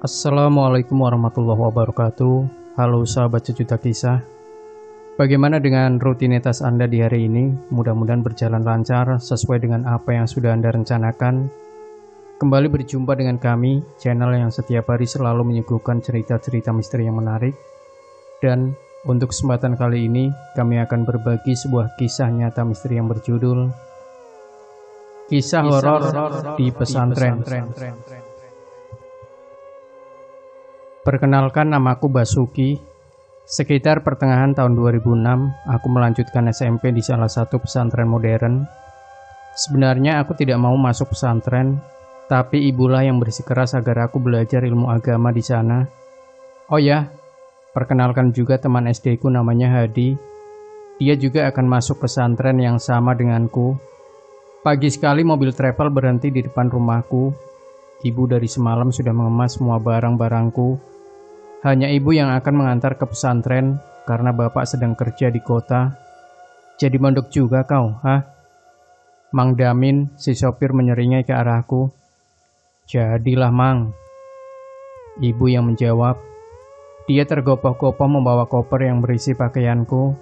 Assalamualaikum warahmatullahi wabarakatuh. Halo sahabat sejuta kisah. Bagaimana dengan rutinitas Anda di hari ini? Mudah-mudahan berjalan lancar sesuai dengan apa yang sudah Anda rencanakan. Kembali berjumpa dengan kami, channel yang setiap hari selalu menyuguhkan cerita-cerita misteri yang menarik. Dan untuk kesempatan kali ini, kami akan berbagi sebuah kisah nyata misteri yang berjudul Kisah Horor di Pesantren. Perkenalkan, namaku Basuki. Sekitar pertengahan tahun 2006, aku melanjutkan SMP di salah satu pesantren modern. Sebenarnya aku tidak mau masuk pesantren, tapi ibulah yang bersikeras agar aku belajar ilmu agama di sana. Oh ya, perkenalkan juga teman SD ku namanya Hadi. Dia juga akan masuk pesantren yang sama denganku. Pagi sekali mobil travel berhenti di depan rumahku. Ibu dari semalam sudah mengemas semua barang-barangku. Hanya ibu yang akan mengantar ke pesantren karena bapak sedang kerja di kota. Jadi mondok juga kau, hah? Mang Damin, si sopir menyeringai ke arahku. Jadilah Mang. Ibu yang menjawab. Dia tergopoh-gopoh membawa koper yang berisi pakaianku.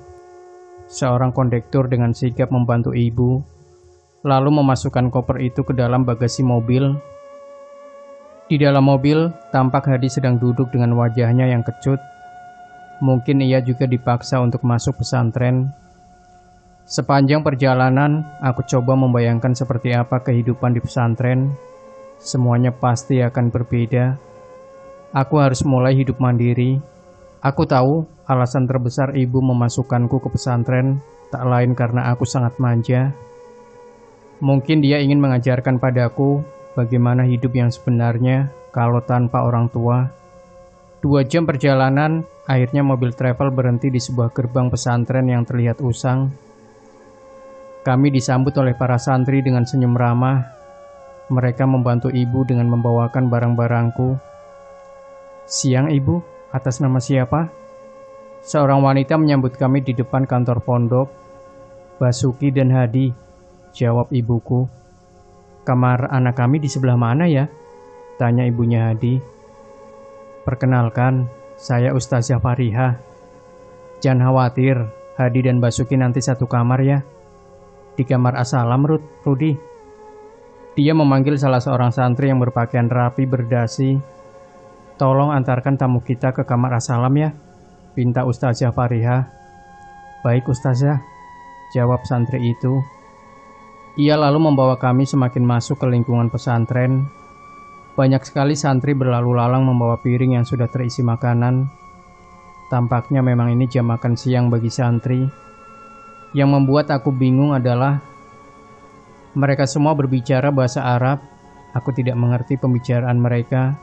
Seorang kondektur dengan sigap membantu ibu, lalu memasukkan koper itu ke dalam bagasi mobil. Di dalam mobil, tampak Hadi sedang duduk dengan wajahnya yang kecut. Mungkin ia juga dipaksa untuk masuk pesantren. Sepanjang perjalanan, aku coba membayangkan seperti apa kehidupan di pesantren. Semuanya pasti akan berbeda. Aku harus mulai hidup mandiri. Aku tahu alasan terbesar ibu memasukkanku ke pesantren tak lain karena aku sangat manja. Mungkin dia ingin mengajarkan padaku bagaimana hidup yang sebenarnya kalau tanpa orang tua. 2 jam perjalanan, akhirnya mobil travel berhenti di sebuah gerbang pesantren yang terlihat usang. Kami disambut oleh para santri dengan senyum ramah. Mereka membantu ibu dengan membawakan barang-barangku. Siang ibu, atas nama siapa? Seorang wanita menyambut kami di depan kantor pondok. Basuki dan Hadi, jawab ibuku. Kamar anak kami di sebelah mana ya? Tanya ibunya Hadi. Perkenalkan, saya Ustazah Fariha. Jangan khawatir, Hadi dan Basuki nanti satu kamar ya. Di kamar Assalam, Rudi. Dia memanggil salah seorang santri yang berpakaian rapi berdasi. Tolong antarkan tamu kita ke kamar Assalam ya, pinta Ustazah Fariha. Baik Ustazah, jawab santri itu. Ia lalu membawa kami semakin masuk ke lingkungan pesantren. Banyak sekali santri berlalu lalang membawa piring yang sudah terisi makanan. Tampaknya memang ini jam makan siang bagi santri. Yang membuat aku bingung adalah mereka semua berbicara bahasa Arab. Aku tidak mengerti pembicaraan mereka.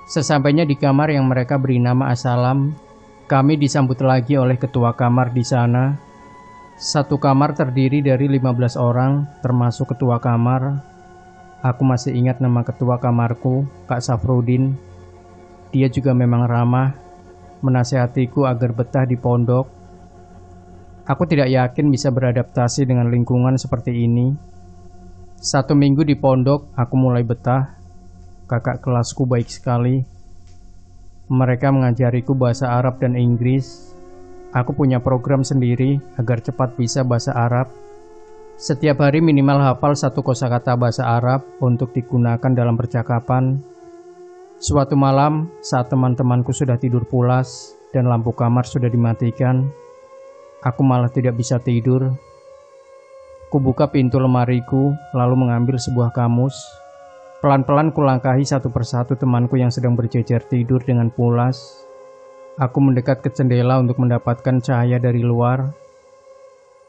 Sesampainya di kamar yang mereka beri nama Assalam, kami disambut lagi oleh ketua kamar di sana. Satu kamar terdiri dari 15 orang, termasuk ketua kamar. Aku masih ingat nama ketua kamarku, Kak Safrudin. Dia juga memang ramah, menasihatiku agar betah di pondok. Aku tidak yakin bisa beradaptasi dengan lingkungan seperti ini. 1 minggu di pondok, aku mulai betah. Kakak kelasku baik sekali. Mereka mengajariku bahasa Arab dan Inggris. Aku punya program sendiri agar cepat bisa bahasa Arab. Setiap hari minimal hafal 1 kosakata bahasa Arab untuk digunakan dalam percakapan. Suatu malam, saat teman-temanku sudah tidur pulas dan lampu kamar sudah dimatikan, aku malah tidak bisa tidur. Kubuka pintu lemariku, lalu mengambil sebuah kamus. Pelan-pelan kulangkahi satu persatu temanku yang sedang berjejer tidur dengan pulas. Aku mendekat ke jendela untuk mendapatkan cahaya dari luar.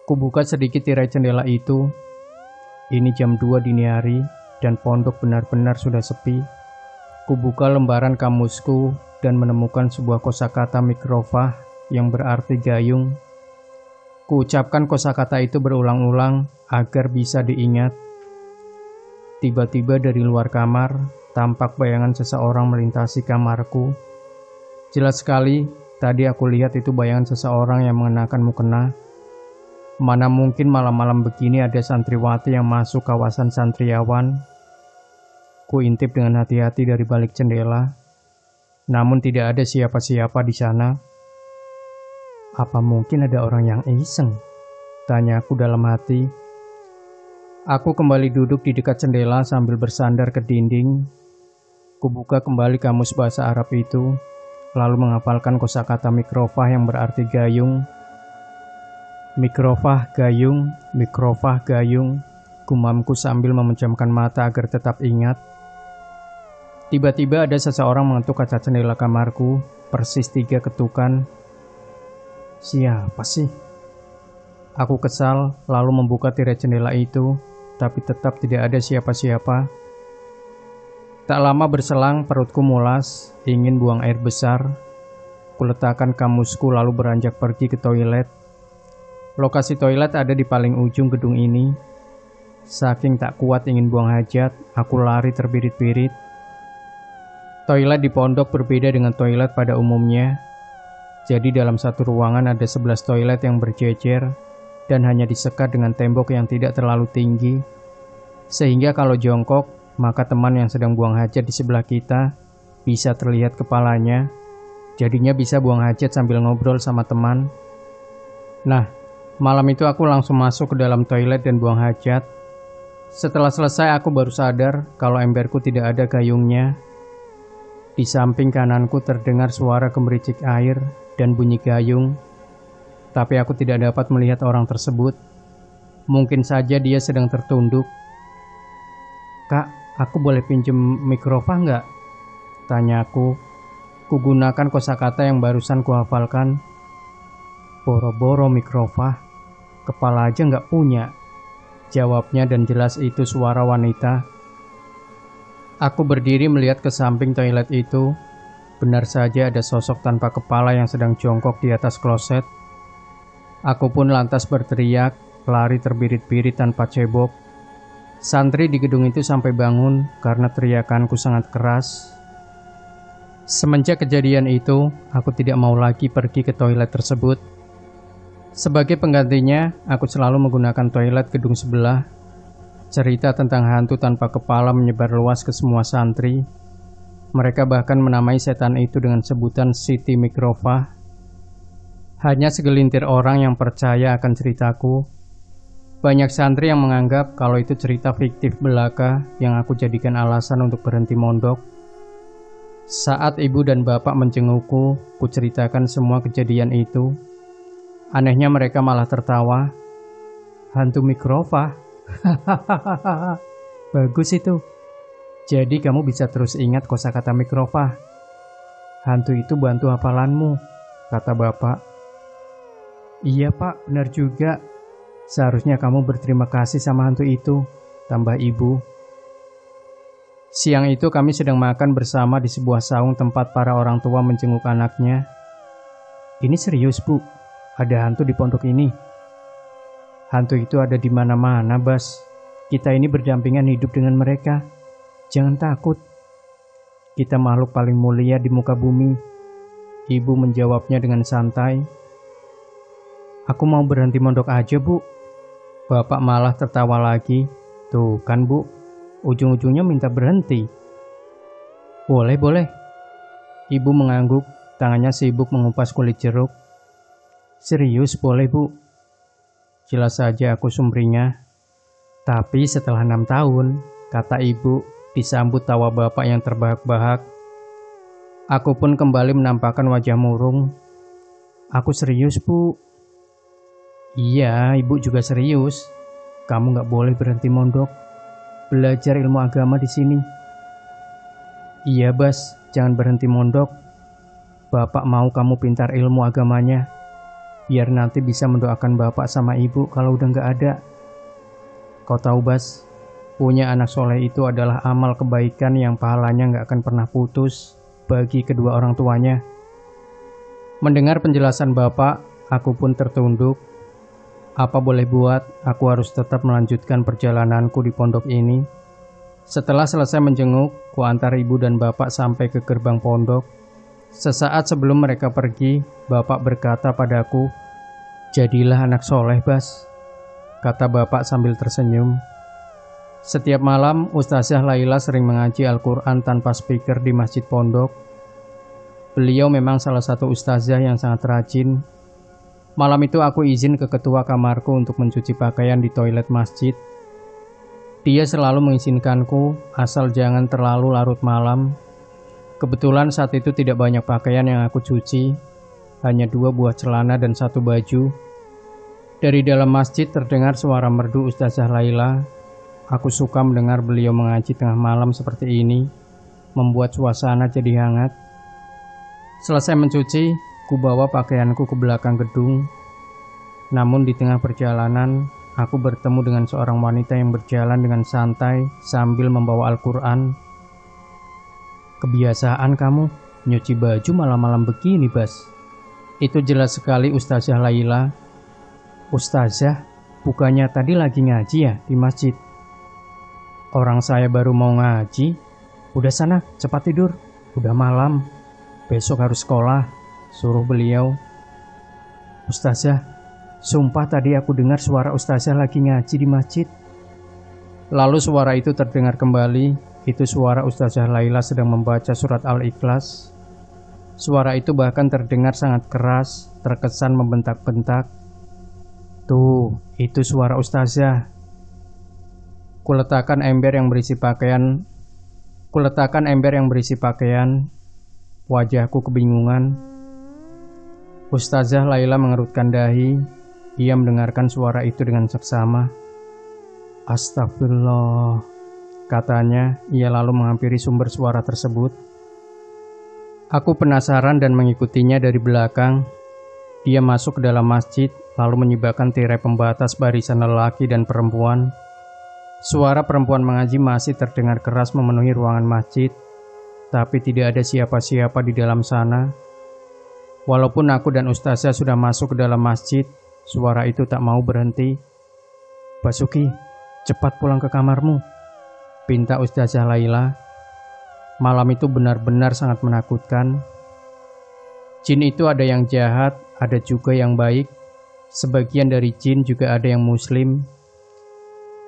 Kubuka sedikit tirai jendela itu. Ini jam 2 dini hari dan pondok benar-benar sudah sepi. Kubuka lembaran kamusku dan menemukan sebuah kosakata mikrofah yang berarti gayung. Kuucapkan kosakata itu berulang-ulang agar bisa diingat. Tiba-tiba dari luar kamar, tampak bayangan seseorang melintasi kamarku. Jelas sekali, tadi aku lihat itu bayangan seseorang yang mengenakan mukena. Mana mungkin malam-malam begini ada santriwati yang masuk kawasan santriawan. Ku intip dengan hati-hati dari balik jendela, namun tidak ada siapa-siapa di sana. Apa mungkin ada orang yang iseng? Tanyaku dalam hati. Aku kembali duduk di dekat jendela sambil bersandar ke dinding. Kubuka kembali kamus bahasa Arab itu, lalu menghafalkan kosakata mikrofah yang berarti gayung. Mikrofah gayung, mikrofah gayung, gumamku sambil memejamkan mata agar tetap ingat. Tiba-tiba ada seseorang mengetuk kaca jendela kamarku, persis 3 ketukan. Siapa sih? Aku kesal, lalu membuka tirai jendela itu, tapi tetap tidak ada siapa-siapa. Tak lama berselang, perutku mulas, ingin buang air besar. Kuletakkan kamusku lalu beranjak pergi ke toilet. Lokasi toilet ada di paling ujung gedung ini. Saking tak kuat ingin buang hajat, aku lari terbirit-birit. Toilet di pondok berbeda dengan toilet pada umumnya. Jadi dalam satu ruangan ada 11 toilet yang berjejer dan hanya disekat dengan tembok yang tidak terlalu tinggi. Sehingga kalau jongkok, maka teman yang sedang buang hajat di sebelah kita bisa terlihat kepalanya. Jadinya bisa buang hajat sambil ngobrol sama teman. Nah, malam itu aku langsung masuk ke dalam toilet dan buang hajat. Setelah selesai aku baru sadar kalau emberku tidak ada gayungnya. Di samping kananku terdengar suara gemericik air dan bunyi gayung. Tapi aku tidak dapat melihat orang tersebut. Mungkin saja dia sedang tertunduk. Kak, aku boleh pinjem mikrofah nggak? Tanyaku. Kugunakan kosakata yang barusan kuhafalkan. Boro-boro mikrofah, kepala aja nggak punya. Jawabnya dan jelas itu suara wanita. Aku berdiri melihat ke samping toilet itu. Benar saja ada sosok tanpa kepala yang sedang jongkok di atas kloset. Aku pun lantas berteriak, lari terbirit-birit tanpa cebok. Santri di gedung itu sampai bangun karena teriakanku sangat keras. Semenjak kejadian itu, aku tidak mau lagi pergi ke toilet tersebut. Sebagai penggantinya, aku selalu menggunakan toilet gedung sebelah. Cerita tentang hantu tanpa kepala menyebar luas ke semua santri. Mereka bahkan menamai setan itu dengan sebutan Siti Mikrofah. Hanya segelintir orang yang percaya akan ceritaku. Banyak santri yang menganggap kalau itu cerita fiktif belaka yang aku jadikan alasan untuk berhenti mondok. Saat ibu dan bapak menjengukku, ku ceritakan semua kejadian itu. Anehnya mereka malah tertawa. Hantu mikrofah? Hahaha. Bagus itu. Jadi kamu bisa terus ingat kosakata mikrofah. Hantu itu bantu hafalanmu, kata bapak. Iya pak, benar juga. Seharusnya kamu berterima kasih sama hantu itu, tambah ibu. Siang itu kami sedang makan bersama di sebuah saung tempat para orang tua menjenguk anaknya. Ini serius bu, ada hantu di pondok ini. Hantu itu ada di mana-mana, Bas. Kita ini berdampingan hidup dengan mereka. Jangan takut. Kita makhluk paling mulia di muka bumi. Ibu menjawabnya dengan santai. Aku mau berhenti mondok aja, Bu. Bapak malah tertawa lagi. Tuh kan, Bu. Ujung-ujungnya minta berhenti. Boleh, boleh. Ibu mengangguk, tangannya sibuk mengupas kulit jeruk. Serius, boleh, Bu. Jelas saja aku sumringah. Tapi setelah 6 tahun, kata ibu, disambut tawa bapak yang terbahak-bahak. Aku pun kembali menampakkan wajah murung. Aku serius, Bu. Iya, ibu juga serius. Kamu gak boleh berhenti mondok. Belajar ilmu agama di sini. Iya, Bas, jangan berhenti mondok. Bapak mau kamu pintar ilmu agamanya. Biar nanti bisa mendoakan bapak sama ibu kalau udah gak ada. Kau tahu, Bas, punya anak soleh itu adalah amal kebaikan yang pahalanya gak akan pernah putus bagi kedua orang tuanya. Mendengar penjelasan bapak, aku pun tertunduk. Apa boleh buat, aku harus tetap melanjutkan perjalananku di pondok ini. Setelah selesai menjenguk, ku antar ibu dan bapak sampai ke gerbang pondok. Sesaat sebelum mereka pergi, bapak berkata padaku, "Jadilah anak soleh, Bas," kata bapak sambil tersenyum. Setiap malam, Ustazah Laila sering mengaji Al-Quran tanpa speaker di masjid pondok. Beliau memang salah satu ustazah yang sangat rajin. Malam itu aku izin ke ketua kamarku untuk mencuci pakaian di toilet masjid. Dia selalu mengizinkanku, asal jangan terlalu larut malam. Kebetulan saat itu tidak banyak pakaian yang aku cuci, hanya 2 buah celana dan 1 baju. Dari dalam masjid terdengar suara merdu Ustazah Laila. Aku suka mendengar beliau mengaji tengah malam seperti ini, membuat suasana jadi hangat. Selesai mencuci, ku bawa pakaianku ke belakang gedung. Namun di tengah perjalanan, aku bertemu dengan seorang wanita yang berjalan dengan santai sambil membawa Al-Quran. "Kebiasaan kamu, nyuci baju malam-malam begini, Bas." Itu jelas sekali Ustazah Laila. "Ustazah, bukannya tadi lagi ngaji ya di masjid?" "Orang saya baru mau ngaji." "Udah sana, cepat tidur. Udah malam. Besok harus sekolah," suruh beliau. "Ustazah, sumpah tadi aku dengar suara Ustazah lagi ngaji di masjid." Lalu suara itu terdengar kembali. Itu suara Ustazah Laila sedang membaca surat Al-Ikhlas. Suara itu bahkan terdengar sangat keras, terkesan membentak-bentak. "Tuh, itu suara Ustazah." Kuletakkan ember yang berisi pakaian. Wajahku kebingungan. Ustazah Laila mengerutkan dahi. Ia mendengarkan suara itu dengan seksama. "Astagfirullah," katanya. Ia lalu menghampiri sumber suara tersebut. Aku penasaran dan mengikutinya dari belakang. Dia masuk ke dalam masjid, lalu menyibakkan tirai pembatas barisan lelaki dan perempuan. Suara perempuan mengaji masih terdengar keras memenuhi ruangan masjid, tapi tidak ada siapa-siapa di dalam sana. Walaupun aku dan Ustazah sudah masuk ke dalam masjid, suara itu tak mau berhenti. "Basuki, cepat pulang ke kamarmu," pinta Ustazah Laila. Malam itu benar-benar sangat menakutkan. Jin itu ada yang jahat, ada juga yang baik. Sebagian dari jin juga ada yang muslim.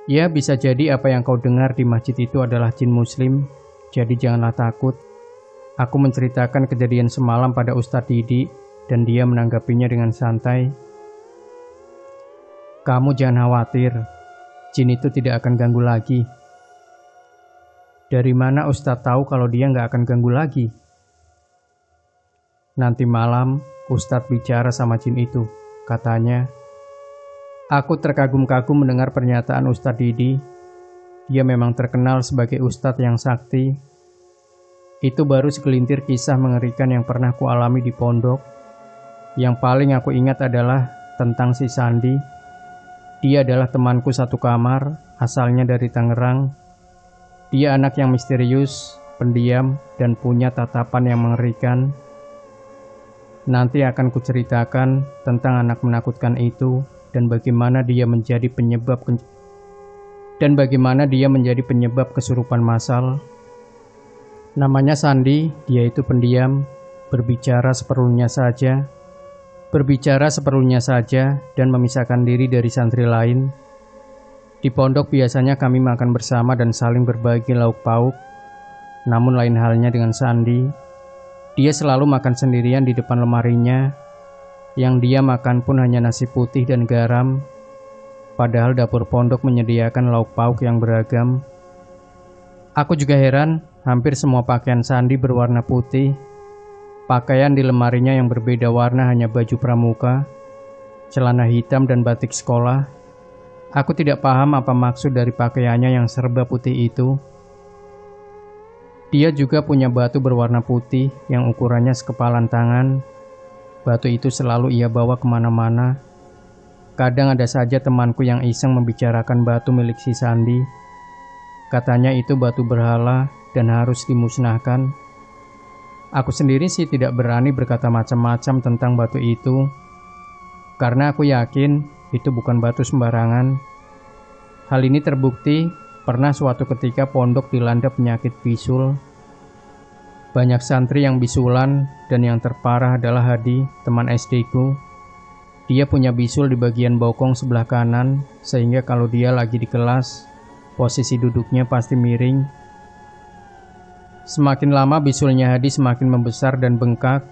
Ya, bisa jadi apa yang kau dengar di masjid itu adalah jin muslim, jadi janganlah takut. Aku menceritakan kejadian semalam pada Ustadz Didi, dan dia menanggapinya dengan santai. "Kamu jangan khawatir, jin itu tidak akan ganggu lagi." "Dari mana Ustadz tahu kalau dia nggak akan ganggu lagi?" "Nanti malam, Ustadz bicara sama jin itu," katanya. Aku terkagum-kagum mendengar pernyataan Ustadz Didi. Dia memang terkenal sebagai Ustadz yang sakti. Itu baru segelintir kisah mengerikan yang pernah kualami di pondok. Yang paling aku ingat adalah tentang si Sandi. Dia adalah temanku satu kamar, asalnya dari Tangerang. Dia anak yang misterius, pendiam, dan punya tatapan yang mengerikan. Nanti akan kuceritakan tentang anak menakutkan itu, dan bagaimana dia menjadi penyebab kesurupan massal. Namanya Sandi, dia itu pendiam, berbicara seperlunya saja dan memisahkan diri dari santri lain. Di pondok biasanya kami makan bersama dan saling berbagi lauk pauk. Namun lain halnya dengan Sandi. Dia selalu makan sendirian di depan lemarinya. Yang dia makan pun hanya nasi putih dan garam, padahal dapur pondok menyediakan lauk pauk yang beragam. Aku juga heran, hampir semua pakaian Sandi berwarna putih. Pakaian di lemarinya yang berbeda warna hanya baju pramuka, celana hitam dan batik sekolah. Aku tidak paham apa maksud dari pakaiannya yang serba putih itu. Dia juga punya batu berwarna putih yang ukurannya sekepalan tangan. Batu itu selalu ia bawa kemana-mana. Kadang ada saja temanku yang iseng membicarakan batu milik si Sandi. Katanya itu batu berhala dan harus dimusnahkan. Aku sendiri sih tidak berani berkata macam-macam tentang batu itu, karena aku yakin itu bukan batu sembarangan. Hal ini terbukti pernah suatu ketika pondok dilanda penyakit bisul. Banyak santri yang bisulan, dan yang terparah adalah Hadi, teman SD-ku. Dia punya bisul di bagian bokong sebelah kanan, sehingga kalau dia lagi di kelas, Posisi duduknya pasti miring. Semakin lama bisulnya Hadi semakin membesar dan bengkak.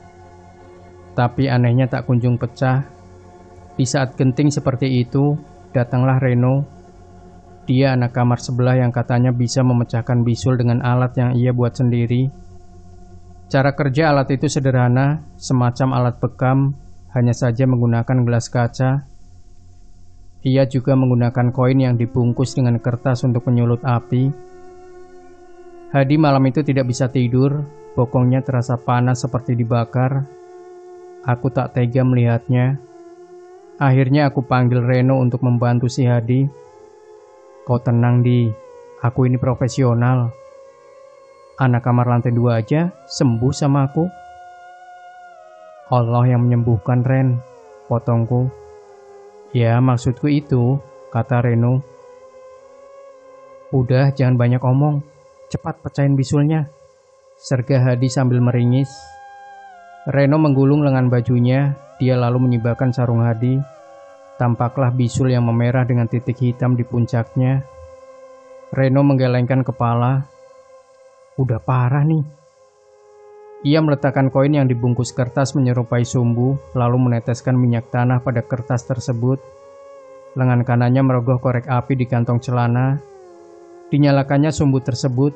Tapi anehnya tak kunjung pecah. Di saat genting seperti itu, datanglah Reno. Dia anak kamar sebelah yang katanya bisa memecahkan bisul dengan alat yang ia buat sendiri. Cara kerja alat itu sederhana, semacam alat bekam, hanya saja menggunakan gelas kaca. Ia juga menggunakan koin yang dibungkus dengan kertas untuk menyulut api. Hadi malam itu tidak bisa tidur, bokongnya terasa panas seperti dibakar. Aku tak tega melihatnya. Akhirnya aku panggil Reno untuk membantu si Hadi. Kau tenang Di, aku ini profesional. Anak kamar lantai 2 aja sembuh sama aku. Allah yang menyembuhkan Ren, potongku. Ya maksudku itu, kata Reno. Udah jangan banyak omong, cepat pecahin bisulnya, serga Hadi sambil meringis. Reno menggulung lengan bajunya, dia lalu menyibakkan sarung Hadi. Tampaklah bisul yang memerah dengan titik hitam di puncaknya. Reno menggelengkan kepala. Udah parah nih. Ia meletakkan koin yang dibungkus kertas menyerupai sumbu, lalu meneteskan minyak tanah pada kertas tersebut. Lengan kanannya merogoh korek api di kantong celana. Dinyalakannya sumbu tersebut.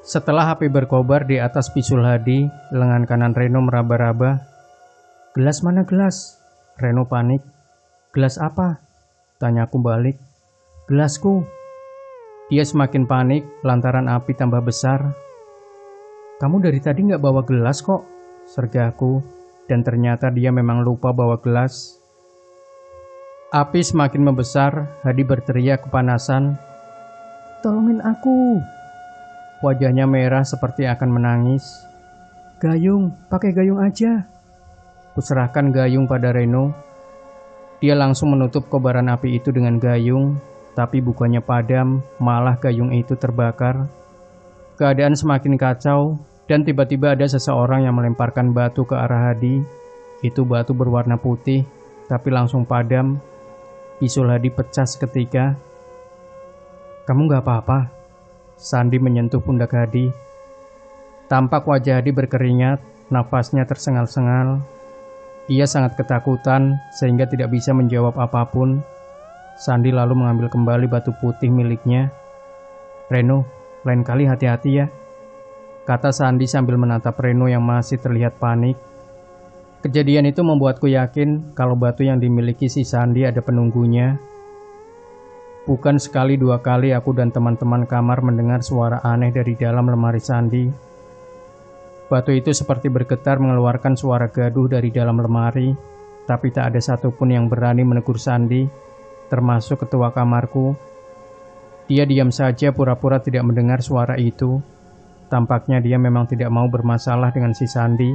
Setelah api berkobar di atas bisul Hadi, lengan kanan Reno meraba-raba. Gelas mana gelas? Reno panik. Gelas apa? Tanyaku balik. Gelasku. Dia semakin panik lantaran api tambah besar. Kamu dari tadi nggak bawa gelas kok, sergaku. Dan ternyata dia memang lupa bawa gelas. Api semakin membesar, Hadi berteriak kepanasan. Tolongin aku. Wajahnya merah seperti akan menangis. Gayung, pakai gayung aja. Kuserahkan gayung pada Reno. Dia langsung menutup kobaran api itu dengan gayung, tapi bukannya padam, malah gayung itu terbakar. Keadaan semakin kacau, dan tiba-tiba ada seseorang yang melemparkan batu ke arah Hadi. Itu batu berwarna putih, tapi langsung padam. Bisul Hadi pecah seketika. Kamu gak apa-apa? Sandi menyentuh pundak Hadi. Tampak wajah Hadi berkeringat, nafasnya tersengal-sengal. Ia sangat ketakutan sehingga tidak bisa menjawab apapun. Sandi lalu mengambil kembali batu putih miliknya. Reno, lain kali hati-hati ya, kata Sandi sambil menatap Reno yang masih terlihat panik. Kejadian itu membuatku yakin kalau batu yang dimiliki si Sandi ada penunggunya. Bukan sekali dua kali aku dan teman-teman kamar mendengar suara aneh dari dalam lemari Sandi. Batu itu seperti bergetar mengeluarkan suara gaduh dari dalam lemari, tapi tak ada satupun yang berani menegur Sandi, termasuk ketua kamarku. Dia diam saja pura-pura tidak mendengar suara itu. Tampaknya dia memang tidak mau bermasalah dengan si Sandi.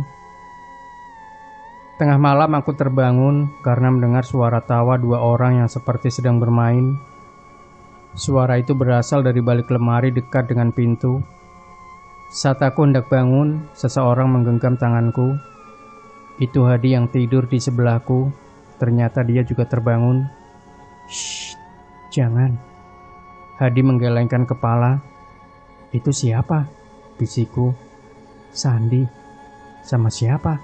Tengah malam aku terbangun karena mendengar suara tawa dua orang yang seperti sedang bermain. Suara itu berasal dari balik lemari dekat dengan pintu. Saat aku hendak bangun, seseorang menggenggam tanganku. Itu Hadi yang tidur di sebelahku. Ternyata dia juga terbangun. Shh, jangan. Hadi menggelengkan kepala. Itu siapa? Bisikku. Sandi. Sama siapa?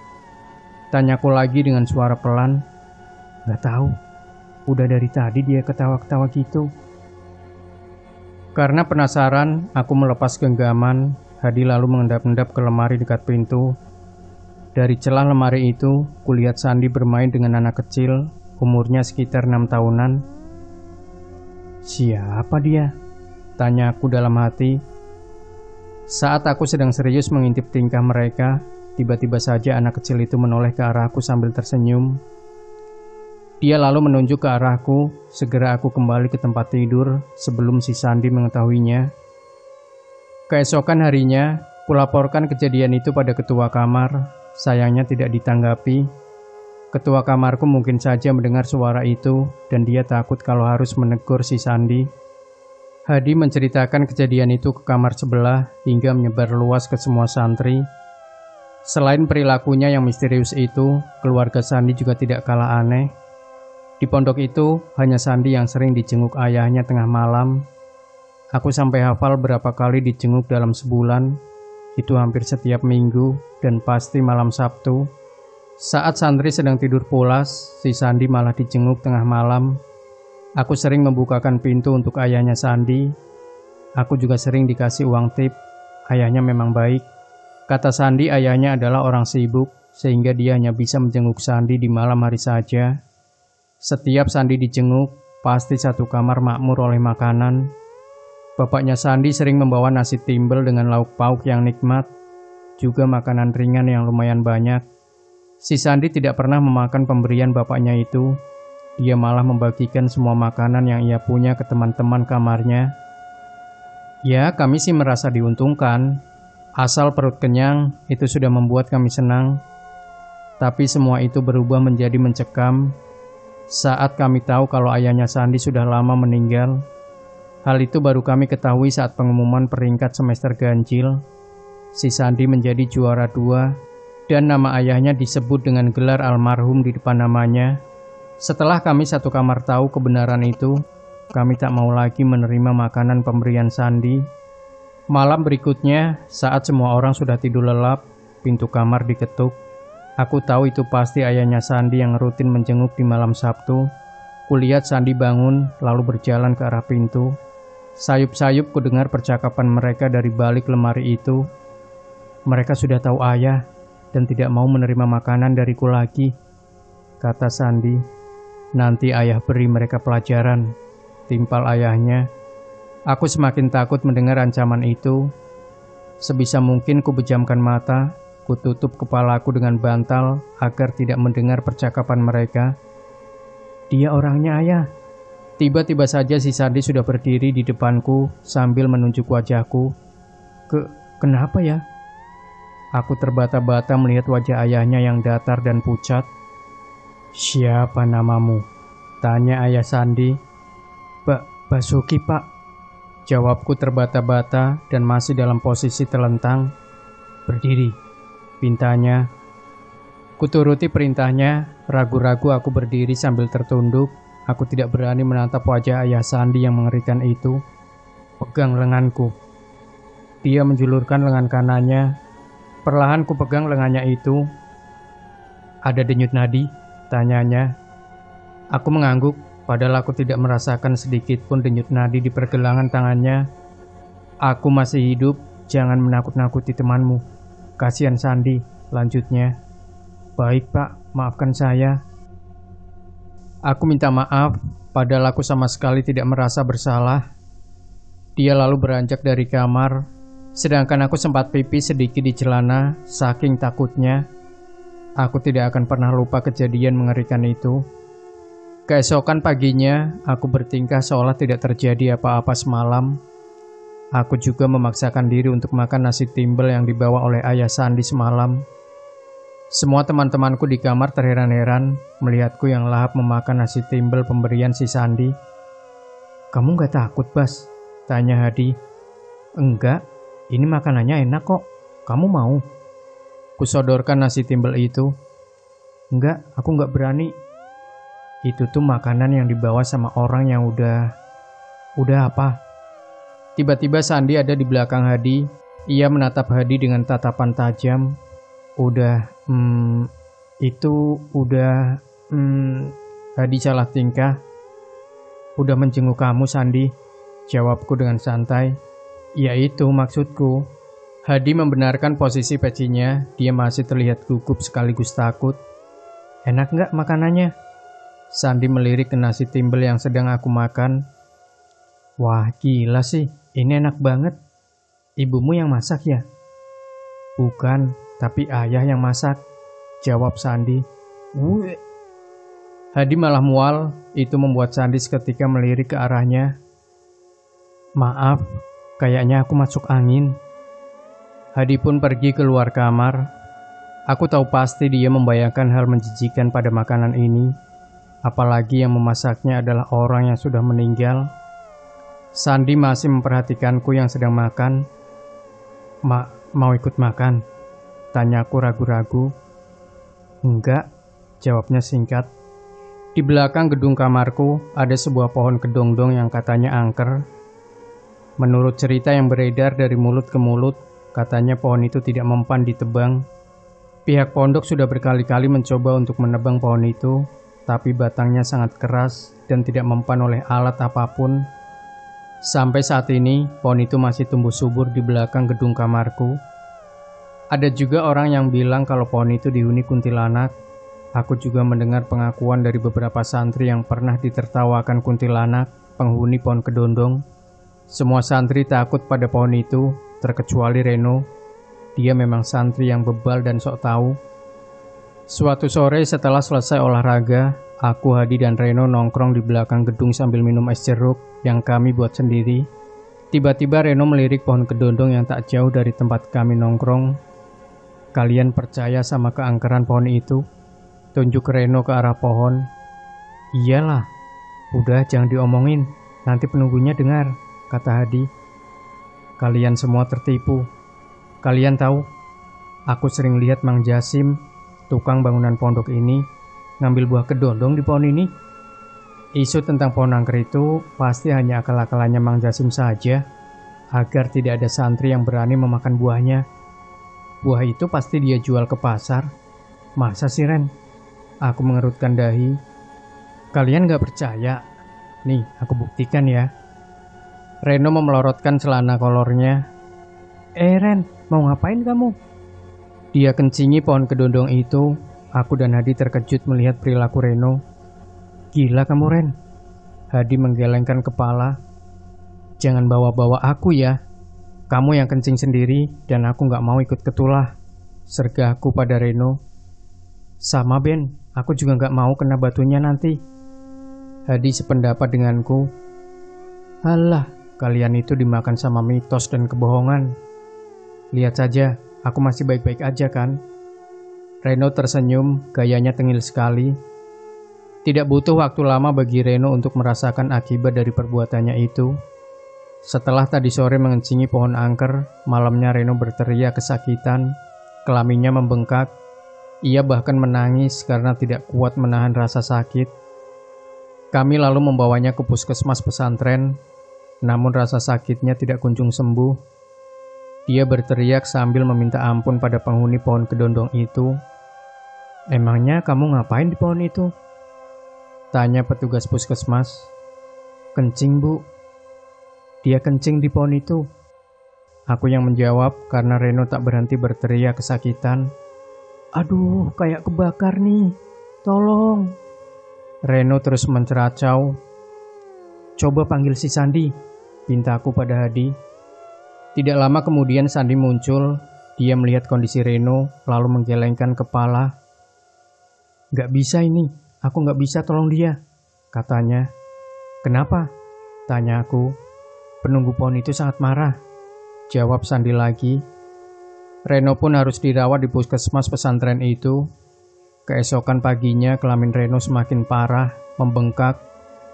Tanyaku lagi dengan suara pelan. Gak tahu. Udah dari tadi dia ketawa-ketawa gitu. Karena penasaran, aku melepas genggaman. Hadi lalu mengendap-endap ke lemari dekat pintu. Dari celah lemari itu, kulihat Sandi bermain dengan anak kecil, umurnya sekitar 6 tahunan. Siapa dia? Tanya aku dalam hati. Saat aku sedang serius mengintip tingkah mereka, tiba-tiba saja anak kecil itu menoleh ke arahku sambil tersenyum. Dia lalu menunjuk ke arahku, segera aku kembali ke tempat tidur sebelum si Sandi mengetahuinya. Keesokan harinya, kulaporkan kejadian itu pada ketua kamar. Sayangnya tidak ditanggapi. Ketua kamarku mungkin saja mendengar suara itu dan dia takut kalau harus menegur si Sandi. Hadi menceritakan kejadian itu ke kamar sebelah hingga menyebar luas ke semua santri. Selain perilakunya yang misterius itu, keluarga Sandi juga tidak kalah aneh. Di pondok itu, hanya Sandi yang sering dijenguk ayahnya tengah malam. Aku sampai hafal berapa kali dijenguk dalam sebulan. Itu hampir setiap minggu dan pasti malam Sabtu. Saat santri sedang tidur pulas, si Sandi malah dijenguk tengah malam. Aku sering membukakan pintu untuk ayahnya Sandi. Aku juga sering dikasih uang tip. Ayahnya memang baik. Kata Sandi, ayahnya adalah orang sibuk, sehingga dia hanya bisa menjenguk Sandi di malam hari saja. Setiap Sandi dijenguk, pasti satu kamar makmur oleh makanan. Bapaknya Sandi sering membawa nasi timbel dengan lauk pauk yang nikmat, juga makanan ringan yang lumayan banyak. Si Sandi tidak pernah memakan pemberian bapaknya itu. Dia malah membagikan semua makanan yang ia punya ke teman-teman kamarnya. Ya, kami sih merasa diuntungkan. Asal perut kenyang, itu sudah membuat kami senang. Tapi semua itu berubah menjadi mencekam saat kami tahu kalau ayahnya Sandi sudah lama meninggal. Hal itu baru kami ketahui saat pengumuman peringkat semester ganjil. Si Sandi menjadi juara 2 dan nama ayahnya disebut dengan gelar almarhum di depan namanya. Setelah kami satu kamar tahu kebenaran itu, kami tak mau lagi menerima makanan pemberian Sandi. Malam berikutnya, saat semua orang sudah tidur lelap, pintu kamar diketuk. Aku tahu itu pasti ayahnya Sandi yang rutin menjenguk di malam Sabtu. Kulihat Sandi bangun, lalu berjalan ke arah pintu. Sayup-sayup kudengar percakapan mereka dari balik lemari itu. Mereka sudah tahu ayah dan tidak mau menerima makanan dariku lagi, kata Sandi. Nanti ayah beri mereka pelajaran, timpal ayahnya. Aku semakin takut mendengar ancaman itu. Sebisa mungkin ku pejamkan mata, ku tutup kepalaku dengan bantal agar tidak mendengar percakapan mereka. Dia orangnya, ayah. Tiba-tiba saja si Sandi sudah berdiri di depanku sambil menunjuk wajahku. Kenapa ya? Aku terbata-bata melihat wajah ayahnya yang datar dan pucat. Siapa namamu? Tanya ayah Sandi. Basuki, Pak. Jawabku terbata-bata dan masih dalam posisi terlentang. Berdiri, pintanya. Kuturuti perintahnya, ragu-ragu aku berdiri sambil tertunduk. Aku tidak berani menatap wajah ayah Sandi yang mengerikan itu. Pegang lenganku. Dia menjulurkan lengan kanannya. Perlahan ku pegang lengannya itu. Ada denyut nadi? Tanyanya. Aku mengangguk. Padahal aku tidak merasakan sedikit pun denyut nadi di pergelangan tangannya. Aku masih hidup, jangan menakut-nakuti temanmu. Kasihan Sandi, lanjutnya. Baik Pak, maafkan saya. Aku minta maaf, padahal aku sama sekali tidak merasa bersalah. Dia lalu beranjak dari kamar, sedangkan aku sempat pipis sedikit di celana, saking takutnya. Aku tidak akan pernah lupa kejadian mengerikan itu. Keesokan paginya, aku bertingkah seolah tidak terjadi apa-apa semalam. Aku juga memaksakan diri untuk makan nasi timbel yang dibawa oleh ayah Sandi semalam. Semua teman-temanku di kamar terheran-heran melihatku yang lahap memakan nasi timbel pemberian si Sandi. Kamu gak takut, Bas? Tanya Hadi. Enggak, ini makanannya enak kok. Kamu mau? Kusodorkan nasi timbel itu. Enggak, aku gak berani. Itu tuh makanan yang dibawa sama orang yang udah apa? Tiba-tiba Sandi ada di belakang Hadi. Ia menatap Hadi dengan tatapan tajam. Hadi salah tingkah. Udah menjenguk kamu, Sandi. Jawabku dengan santai. Ya itu maksudku. Hadi membenarkan posisi pecinya. Dia masih terlihat gugup sekaligus takut. Enak nggak makanannya? Sandi melirik ke nasi timbel yang sedang aku makan. Wah, gila sih. Ini enak banget. Ibumu yang masak ya? Bukan, tapi ayah yang masak, jawab Sandi. Wuih. Hadi malah mual. Itu membuat Sandi seketika melirik ke arahnya. Maaf, kayaknya aku masuk angin. Hadi pun pergi keluar kamar. Aku tahu pasti dia membayangkan hal menjijikan pada makanan ini. Apalagi yang memasaknya adalah orang yang sudah meninggal. Sandi masih memperhatikanku yang sedang makan. Mau ikut makan? Tanyaku ragu-ragu. Enggak, jawabnya singkat. Di belakang gedung kamarku ada sebuah pohon kedongdong yang katanya angker. Menurut cerita yang beredar dari mulut ke mulut, katanya pohon itu tidak mempan ditebang. Pihak pondok sudah berkali-kali mencoba untuk menebang pohon itu, tapi batangnya sangat keras dan tidak mempan oleh alat apapun. Sampai saat ini, pohon itu masih tumbuh subur di belakang gedung kamarku. Ada juga orang yang bilang kalau pohon itu dihuni kuntilanak. Aku juga mendengar pengakuan dari beberapa santri yang pernah ditertawakan kuntilanak, penghuni pohon kedondong. Semua santri takut pada pohon itu, terkecuali Reno. Dia memang santri yang bebal dan sok tahu. Suatu sore setelah selesai olahraga, aku, Hadi, dan Reno nongkrong di belakang gedung sambil minum es jeruk yang kami buat sendiri. Tiba-tiba Reno melirik pohon kedondong yang tak jauh dari tempat kami nongkrong. Kalian percaya sama keangkeran pohon itu? Tunjuk Reno ke arah pohon. Iyalah, udah jangan diomongin, nanti penunggunya dengar, kata Hadi. Kalian semua tertipu. Kalian tahu, aku sering lihat Mang Jasim, tukang bangunan pondok ini, ngambil buah kedondong di pohon ini. Isu tentang pohon angker itu pasti hanya akal-akalannya Mang Jasim saja, agar tidak ada santri yang berani memakan buahnya. Buah itu pasti dia jual ke pasar. Masa sih, Ren? Aku mengerutkan dahi. Kalian gak percaya? Nih, aku buktikan ya. Reno memelorotkan celana kolornya. Ren, mau ngapain kamu? Dia kencingi pohon kedondong itu. Aku dan Hadi terkejut melihat perilaku Reno. Gila kamu, Ren. Hadi menggelengkan kepala. Jangan bawa-bawa aku ya. Kamu yang kencing sendiri dan aku gak mau ikut ketulah, sergahku pada Reno. Sama Ben, aku juga gak mau kena batunya nanti. Hadi sependapat denganku. Alah, kalian itu dimakan sama mitos dan kebohongan. Lihat saja, aku masih baik-baik aja kan? Reno tersenyum, gayanya tengil sekali. Tidak butuh waktu lama bagi Reno untuk merasakan akibat dari perbuatannya itu. Setelah tadi sore mengencingi pohon angker, malamnya Reno berteriak kesakitan, kelaminnya membengkak. Ia bahkan menangis karena tidak kuat menahan rasa sakit. Kami lalu membawanya ke puskesmas pesantren, namun rasa sakitnya tidak kunjung sembuh. Dia berteriak sambil meminta ampun pada penghuni pohon kedondong itu. Emangnya kamu ngapain di pohon itu? Tanya petugas puskesmas. Kencing, Bu. Dia kencing di pohon itu. Aku yang menjawab karena Reno tak berhenti berteriak kesakitan. Aduh, kayak kebakar nih. Tolong. Reno terus menceracau. Coba panggil si Sandi, pintaku pada Hadi. Tidak lama kemudian Sandi muncul. Dia melihat kondisi Reno, lalu menggelengkan kepala. Gak bisa ini, aku gak bisa tolong dia, katanya. Kenapa? Tanya aku. Penunggu pohon itu sangat marah, jawab Sandi lagi. Reno pun harus dirawat di puskesmas pesantren itu. Keesokan paginya kelamin Reno semakin parah, membengkak,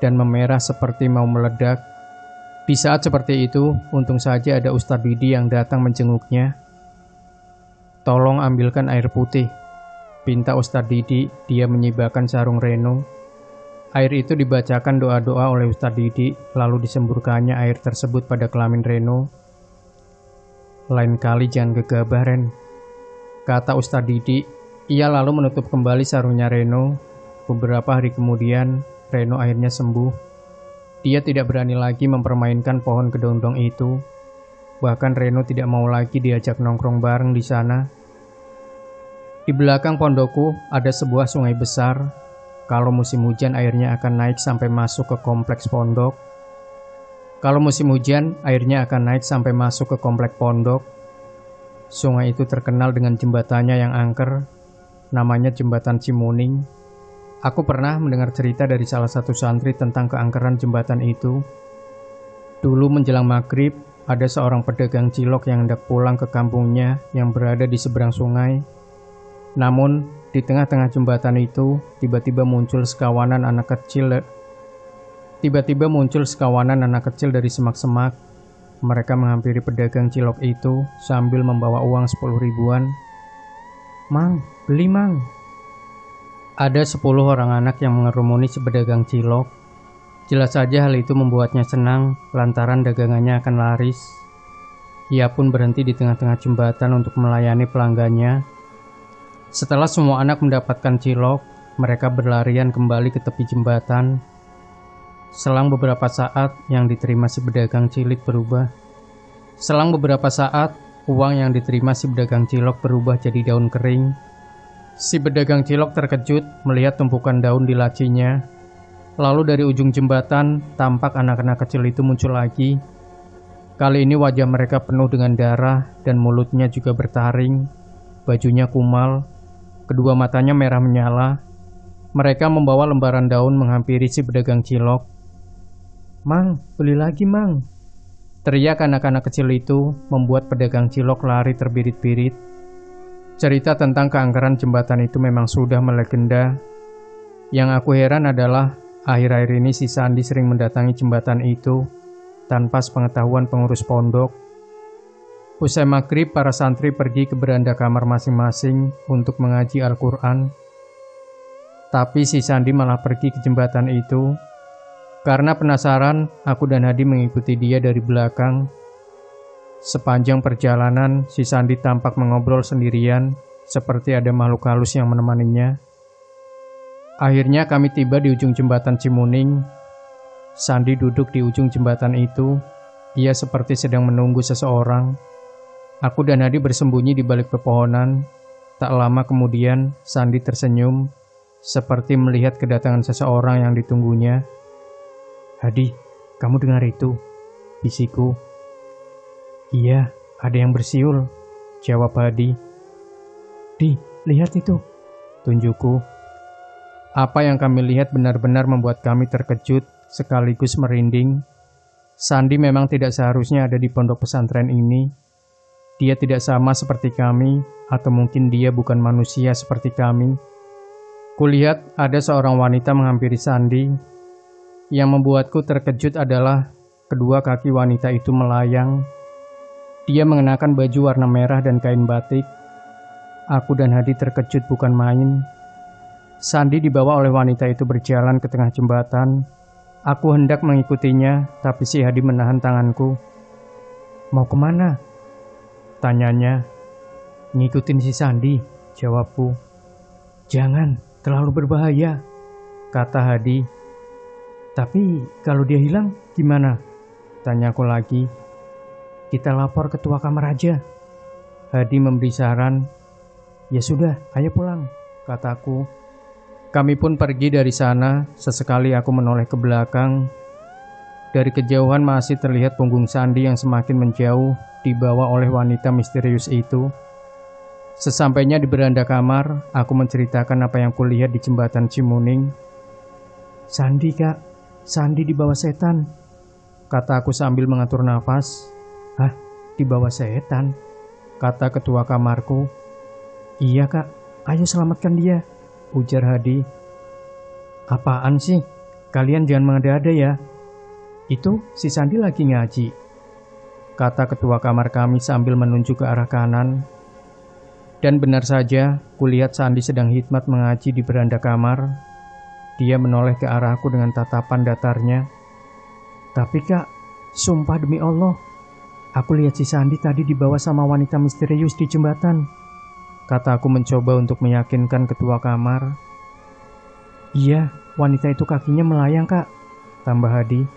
dan memerah seperti mau meledak. Di saat seperti itu, untung saja ada Ustadz Didi yang datang menjenguknya. Tolong ambilkan air putih, pinta Ustadz Didi. Dia menyibakkan sarung Reno. Air itu dibacakan doa-doa oleh Ustadz Didi, lalu disemburkannya air tersebut pada kelamin Reno. Lain kali jangan gegabah, Ren, kata Ustadz Didi. Ia lalu menutup kembali sarungnya Reno. Beberapa hari kemudian, Reno akhirnya sembuh. Dia tidak berani lagi mempermainkan pohon kedondong itu. Bahkan Reno tidak mau lagi diajak nongkrong bareng di sana. Di belakang pondokku ada sebuah sungai besar. Kalau musim hujan airnya akan naik sampai masuk ke kompleks pondok. Sungai itu terkenal dengan jembatannya yang angker. Namanya Jembatan Cimuning. Aku pernah mendengar cerita dari salah satu santri tentang keangkeran jembatan itu. Dulu menjelang maghrib, ada seorang pedagang cilok yang hendak pulang ke kampungnya yang berada di seberang sungai. Namun, di tengah-tengah jembatan itu, tiba-tiba muncul sekawanan anak kecil dari semak-semak. Mereka menghampiri pedagang cilok itu sambil membawa uang 10 ribuan. Mang, beli mang. Ada 10 orang anak yang mengerumuni si pedagang cilok. Jelas saja hal itu membuatnya senang lantaran dagangannya akan laris. Ia pun berhenti di tengah-tengah jembatan untuk melayani pelanggannya. Setelah semua anak mendapatkan cilok, mereka berlarian kembali ke tepi jembatan. Selang beberapa saat, yang diterima si pedagang cilik berubah. Selang beberapa saat, uang yang diterima si pedagang cilok berubah jadi daun kering. Si pedagang cilok terkejut melihat tumpukan daun di lacinya. Lalu dari ujung jembatan, tampak anak-anak kecil itu muncul lagi. Kali ini wajah mereka penuh dengan darah dan mulutnya juga bertaring. Bajunya kumal, kedua matanya merah menyala. Mereka membawa lembaran daun menghampiri si pedagang cilok. "Mang, beli lagi, Mang!" teriak anak-anak kecil itu, membuat pedagang cilok lari terbirit-birit. Cerita tentang keangkeran jembatan itu memang sudah melegenda. Yang aku heran adalah akhir-akhir ini si Sandi sering mendatangi jembatan itu tanpa sepengetahuan pengurus pondok. Usai maghrib, para santri pergi ke beranda kamar masing-masing untuk mengaji Al-Quran. Tapi si Sandi malah pergi ke jembatan itu. Karena penasaran, aku dan Hadi mengikuti dia dari belakang. Sepanjang perjalanan, si Sandi tampak mengobrol sendirian, seperti ada makhluk halus yang menemaninya. Akhirnya kami tiba di ujung jembatan Cimuning. Sandi duduk di ujung jembatan itu. Ia seperti sedang menunggu seseorang. Aku dan Hadi bersembunyi di balik pepohonan. Tak lama kemudian, Sandi tersenyum, seperti melihat kedatangan seseorang yang ditunggunya. "Hadi, kamu dengar itu?" bisiku. "Iya, ada yang bersiul," jawab Hadi. "Di, lihat itu," tunjukku. Apa yang kami lihat benar-benar membuat kami terkejut sekaligus merinding. Sandi memang tidak seharusnya ada di pondok pesantren ini. Dia tidak sama seperti kami, atau mungkin dia bukan manusia seperti kami. Kulihat ada seorang wanita menghampiri Sandi. Yang membuatku terkejut adalah kedua kaki wanita itu melayang. Dia mengenakan baju warna merah dan kain batik. Aku dan Hadi terkejut bukan main. Sandi dibawa oleh wanita itu berjalan ke tengah jembatan. Aku hendak mengikutinya, tapi si Hadi menahan tanganku. "Mau kemana?" tanyanya. "Ngikutin si Sandi," jawabku. "Jangan, terlalu berbahaya," kata Hadi. "Tapi kalau dia hilang gimana?" tanyaku lagi. "Kita lapor ketua kamar aja," Hadi memberi saran. "Ya sudah, ayo pulang," kataku. Kami pun pergi dari sana. Sesekali aku menoleh ke belakang. Dari kejauhan masih terlihat punggung Sandi yang semakin menjauh dibawa oleh wanita misterius itu. Sesampainya di beranda kamar, aku menceritakan apa yang kulihat di jembatan Cimuning. "Sandi, Kak, Sandi dibawa setan," kata aku sambil mengatur nafas. "Hah, dibawa setan?" kata ketua kamarku. "Iya, Kak, ayo selamatkan dia," ujar Hadi. "Apaan sih? Kalian jangan mengada-ada ya. Itu si Sandi lagi ngaji," kata ketua kamar kami sambil menunjuk ke arah kanan. Dan benar saja, kulihat Sandi sedang hikmat mengaji di beranda kamar. Dia menoleh ke arahku dengan tatapan datarnya. "Tapi Kak, sumpah demi Allah, aku lihat si Sandi tadi dibawa sama wanita misterius di jembatan," kata aku mencoba untuk meyakinkan ketua kamar. "Iya, wanita itu kakinya melayang, Kak," tambah Hadi.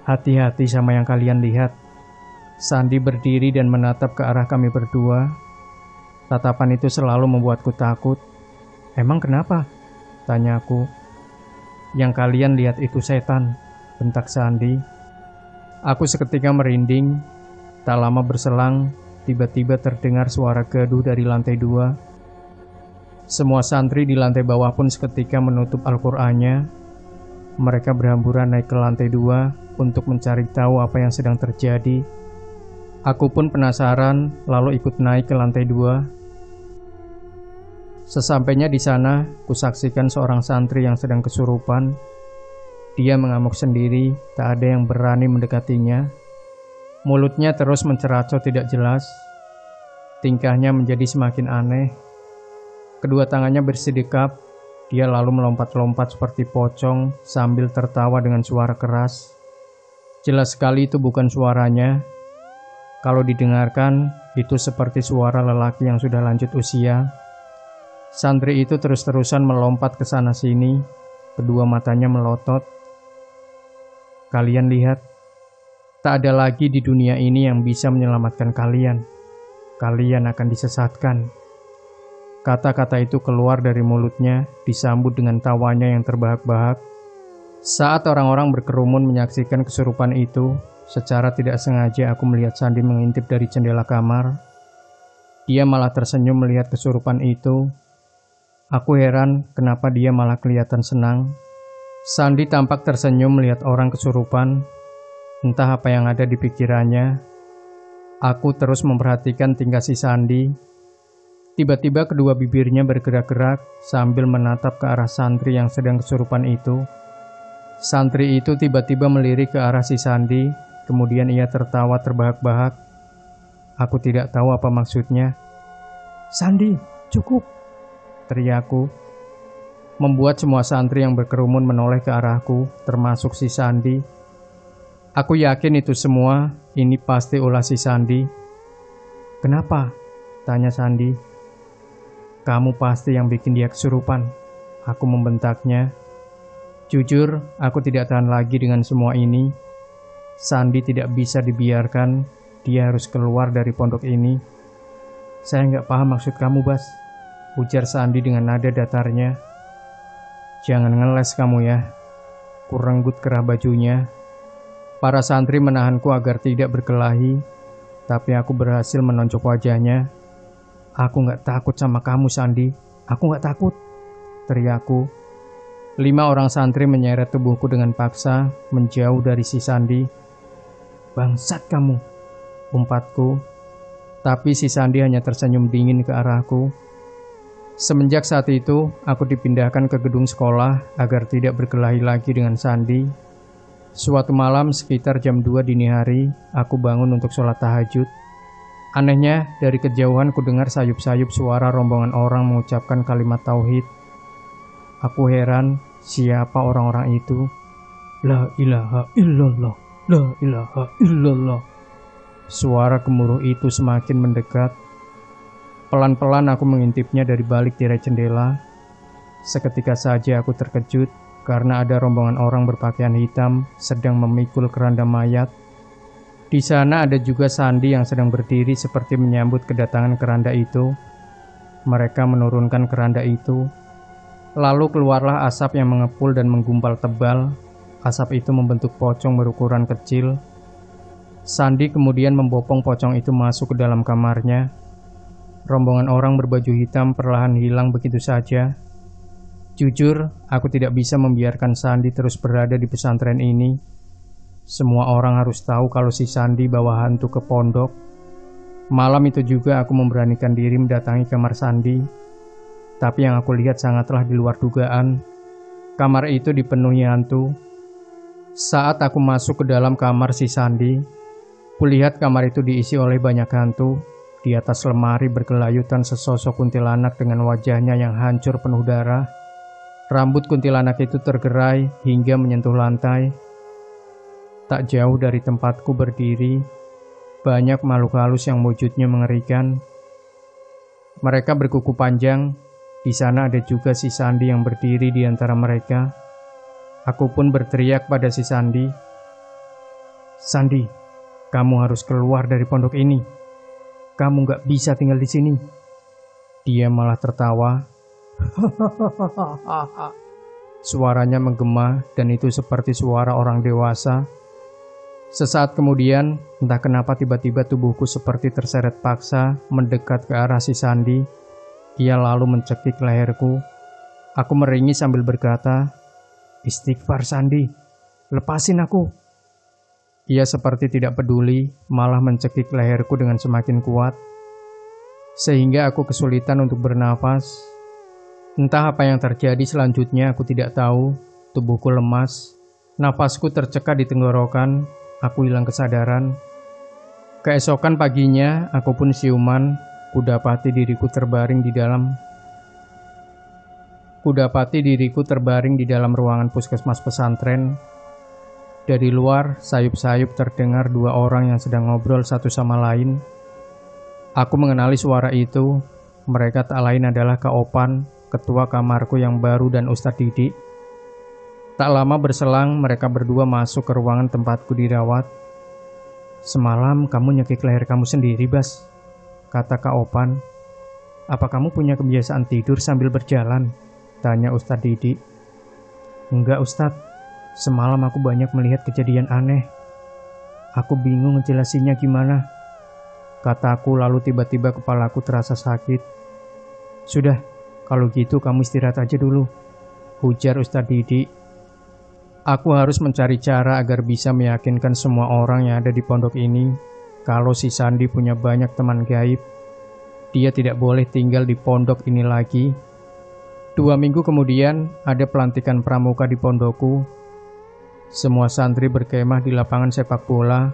"Hati-hati sama yang kalian lihat." Sandi berdiri dan menatap ke arah kami berdua. Tatapan itu selalu membuatku takut. "Emang kenapa?" tanyaku. "Yang kalian lihat itu setan," bentak Sandi. Aku seketika merinding. Tak lama berselang, tiba-tiba terdengar suara gaduh dari lantai 2. Semua santri di lantai bawah pun seketika menutup Al-Qur'annya. Mereka berhamburan naik ke lantai 2 untuk mencari tahu apa yang sedang terjadi. Aku pun penasaran, lalu ikut naik ke lantai 2. Sesampainya di sana, kusaksikan seorang santri yang sedang kesurupan. Dia mengamuk sendiri, tak ada yang berani mendekatinya. Mulutnya terus menceracot tidak jelas. Tingkahnya menjadi semakin aneh. Kedua tangannya bersedekap, Dia lalu melompat-lompat seperti pocong sambil tertawa dengan suara keras. Jelas sekali itu bukan suaranya. Kalau didengarkan, itu seperti suara lelaki yang sudah lanjut usia. Santri itu terus-terusan melompat ke sana-sini, kedua matanya melotot. Kalian lihat, tak ada lagi di dunia ini yang bisa menyelamatkan kalian. Kalian akan disesatkan. Kata-kata itu keluar dari mulutnya, disambut dengan tawanya yang terbahak-bahak. Saat orang-orang berkerumun menyaksikan kesurupan itu, secara tidak sengaja aku melihat Sandi mengintip dari jendela kamar. Dia malah tersenyum melihat kesurupan itu. Aku heran kenapa dia malah kelihatan senang. Sandi tampak tersenyum melihat orang kesurupan. Entah apa yang ada di pikirannya. Aku terus memperhatikan tingkah si Sandi. Tiba-tiba kedua bibirnya bergerak-gerak sambil menatap ke arah santri yang sedang kesurupan itu. Santri itu tiba-tiba melirik ke arah si Sandi, kemudian ia tertawa terbahak-bahak. Aku tidak tahu apa maksudnya. "Sandi, cukup!" teriakku. Membuat semua santri yang berkerumun menoleh ke arahku, termasuk si Sandi. Aku yakin itu semua, ini pasti ulah si Sandi. "Kenapa?" tanya Sandi. "Kamu pasti yang bikin dia kesurupan," aku membentaknya. Jujur, aku tidak tahan lagi dengan semua ini. Sandi tidak bisa dibiarkan, dia harus keluar dari pondok ini. "Saya nggak paham maksud kamu, Bas," ujar Sandi dengan nada datarnya. "Jangan ngeles kamu ya," kurenggut kerah bajunya. Para santri menahanku agar tidak berkelahi, tapi aku berhasil menonjok wajahnya. "Aku nggak takut sama kamu, Sandi. Aku nggak takut," teriakku. 5 orang santri menyeret tubuhku dengan paksa, menjauh dari si Sandi. "Bangsat kamu," umpatku. Tapi si Sandi hanya tersenyum dingin ke arahku. Semenjak saat itu, aku dipindahkan ke gedung sekolah agar tidak berkelahi lagi dengan Sandi. Suatu malam sekitar jam 2 dini hari, aku bangun untuk sholat tahajud. Anehnya, dari kejauhan ku dengar sayup-sayup suara rombongan orang mengucapkan kalimat tauhid. Aku heran, siapa orang-orang itu? La ilaha illallah, la ilaha illallah. Suara gemuruh itu semakin mendekat. Pelan-pelan aku mengintipnya dari balik tirai jendela. Seketika saja aku terkejut karena ada rombongan orang berpakaian hitam sedang memikul keranda mayat. Di sana ada juga Sandi yang sedang berdiri seperti menyambut kedatangan keranda itu. Mereka menurunkan keranda itu. Lalu keluarlah asap yang mengepul dan menggumpal tebal. Asap itu membentuk pocong berukuran kecil. Sandi kemudian membopong pocong itu masuk ke dalam kamarnya. Rombongan orang berbaju hitam perlahan hilang begitu saja. Jujur, aku tidak bisa membiarkan Sandi terus berada di pesantren ini. Semua orang harus tahu kalau si Sandi bawa hantu ke pondok. Malam itu juga aku memberanikan diri mendatangi kamar Sandi. Tapi yang aku lihat sangatlah di luar dugaan. Kamar itu dipenuhi hantu. Saat aku masuk ke dalam kamar si Sandi, kulihat kamar itu diisi oleh banyak hantu. Di atas lemari bergelayutan sesosok kuntilanak dengan wajahnya yang hancur penuh darah. Rambut kuntilanak itu tergerai hingga menyentuh lantai. Tak jauh dari tempatku berdiri, banyak makhluk halus yang wujudnya mengerikan. Mereka berkuku panjang. Di sana ada juga si Sandi yang berdiri di antara mereka. Aku pun berteriak pada si Sandi, "Sandi, kamu harus keluar dari pondok ini. Kamu gak bisa tinggal di sini." Dia malah tertawa. Suaranya menggema dan itu seperti suara orang dewasa. Sesaat kemudian, entah kenapa tiba-tiba tubuhku seperti terseret paksa mendekat ke arah si Sandi. Ia lalu mencekik leherku. Aku meringis sambil berkata, "Istighfar Sandi, lepasin aku." Ia seperti tidak peduli, malah mencekik leherku dengan semakin kuat, sehingga aku kesulitan untuk bernafas. Entah apa yang terjadi selanjutnya, aku tidak tahu. Tubuhku lemas, nafasku tercekat di tenggorokan, aku hilang kesadaran. Keesokan paginya, aku pun siuman, kudapati diriku terbaring di dalam Kudapati diriku terbaring di dalam ruangan puskesmas pesantren. Dari luar, sayup-sayup terdengar dua orang yang sedang ngobrol satu sama lain. Aku mengenali suara itu. Mereka tak lain adalah Kak Opan, ketua kamarku yang baru, dan Ustadz Didik. Tak lama berselang, mereka berdua masuk ke ruangan tempatku dirawat. "Semalam kamu nyekik leher kamu sendiri, Bas," kata Kak Opan. "Apa kamu punya kebiasaan tidur sambil berjalan?" tanya Ustadz Didik. "Enggak, Ustadz. Semalam aku banyak melihat kejadian aneh. Aku bingung ngejelasinnya gimana," kataku, lalu tiba-tiba kepalaku terasa sakit. "Sudah, kalau gitu kamu istirahat aja dulu," ujar Ustadz Didik. Aku harus mencari cara agar bisa meyakinkan semua orang yang ada di pondok ini kalau si Sandi punya banyak teman gaib. Dia tidak boleh tinggal di pondok ini lagi. 2 minggu kemudian, ada pelantikan pramuka di pondokku. Semua santri berkemah di lapangan sepak bola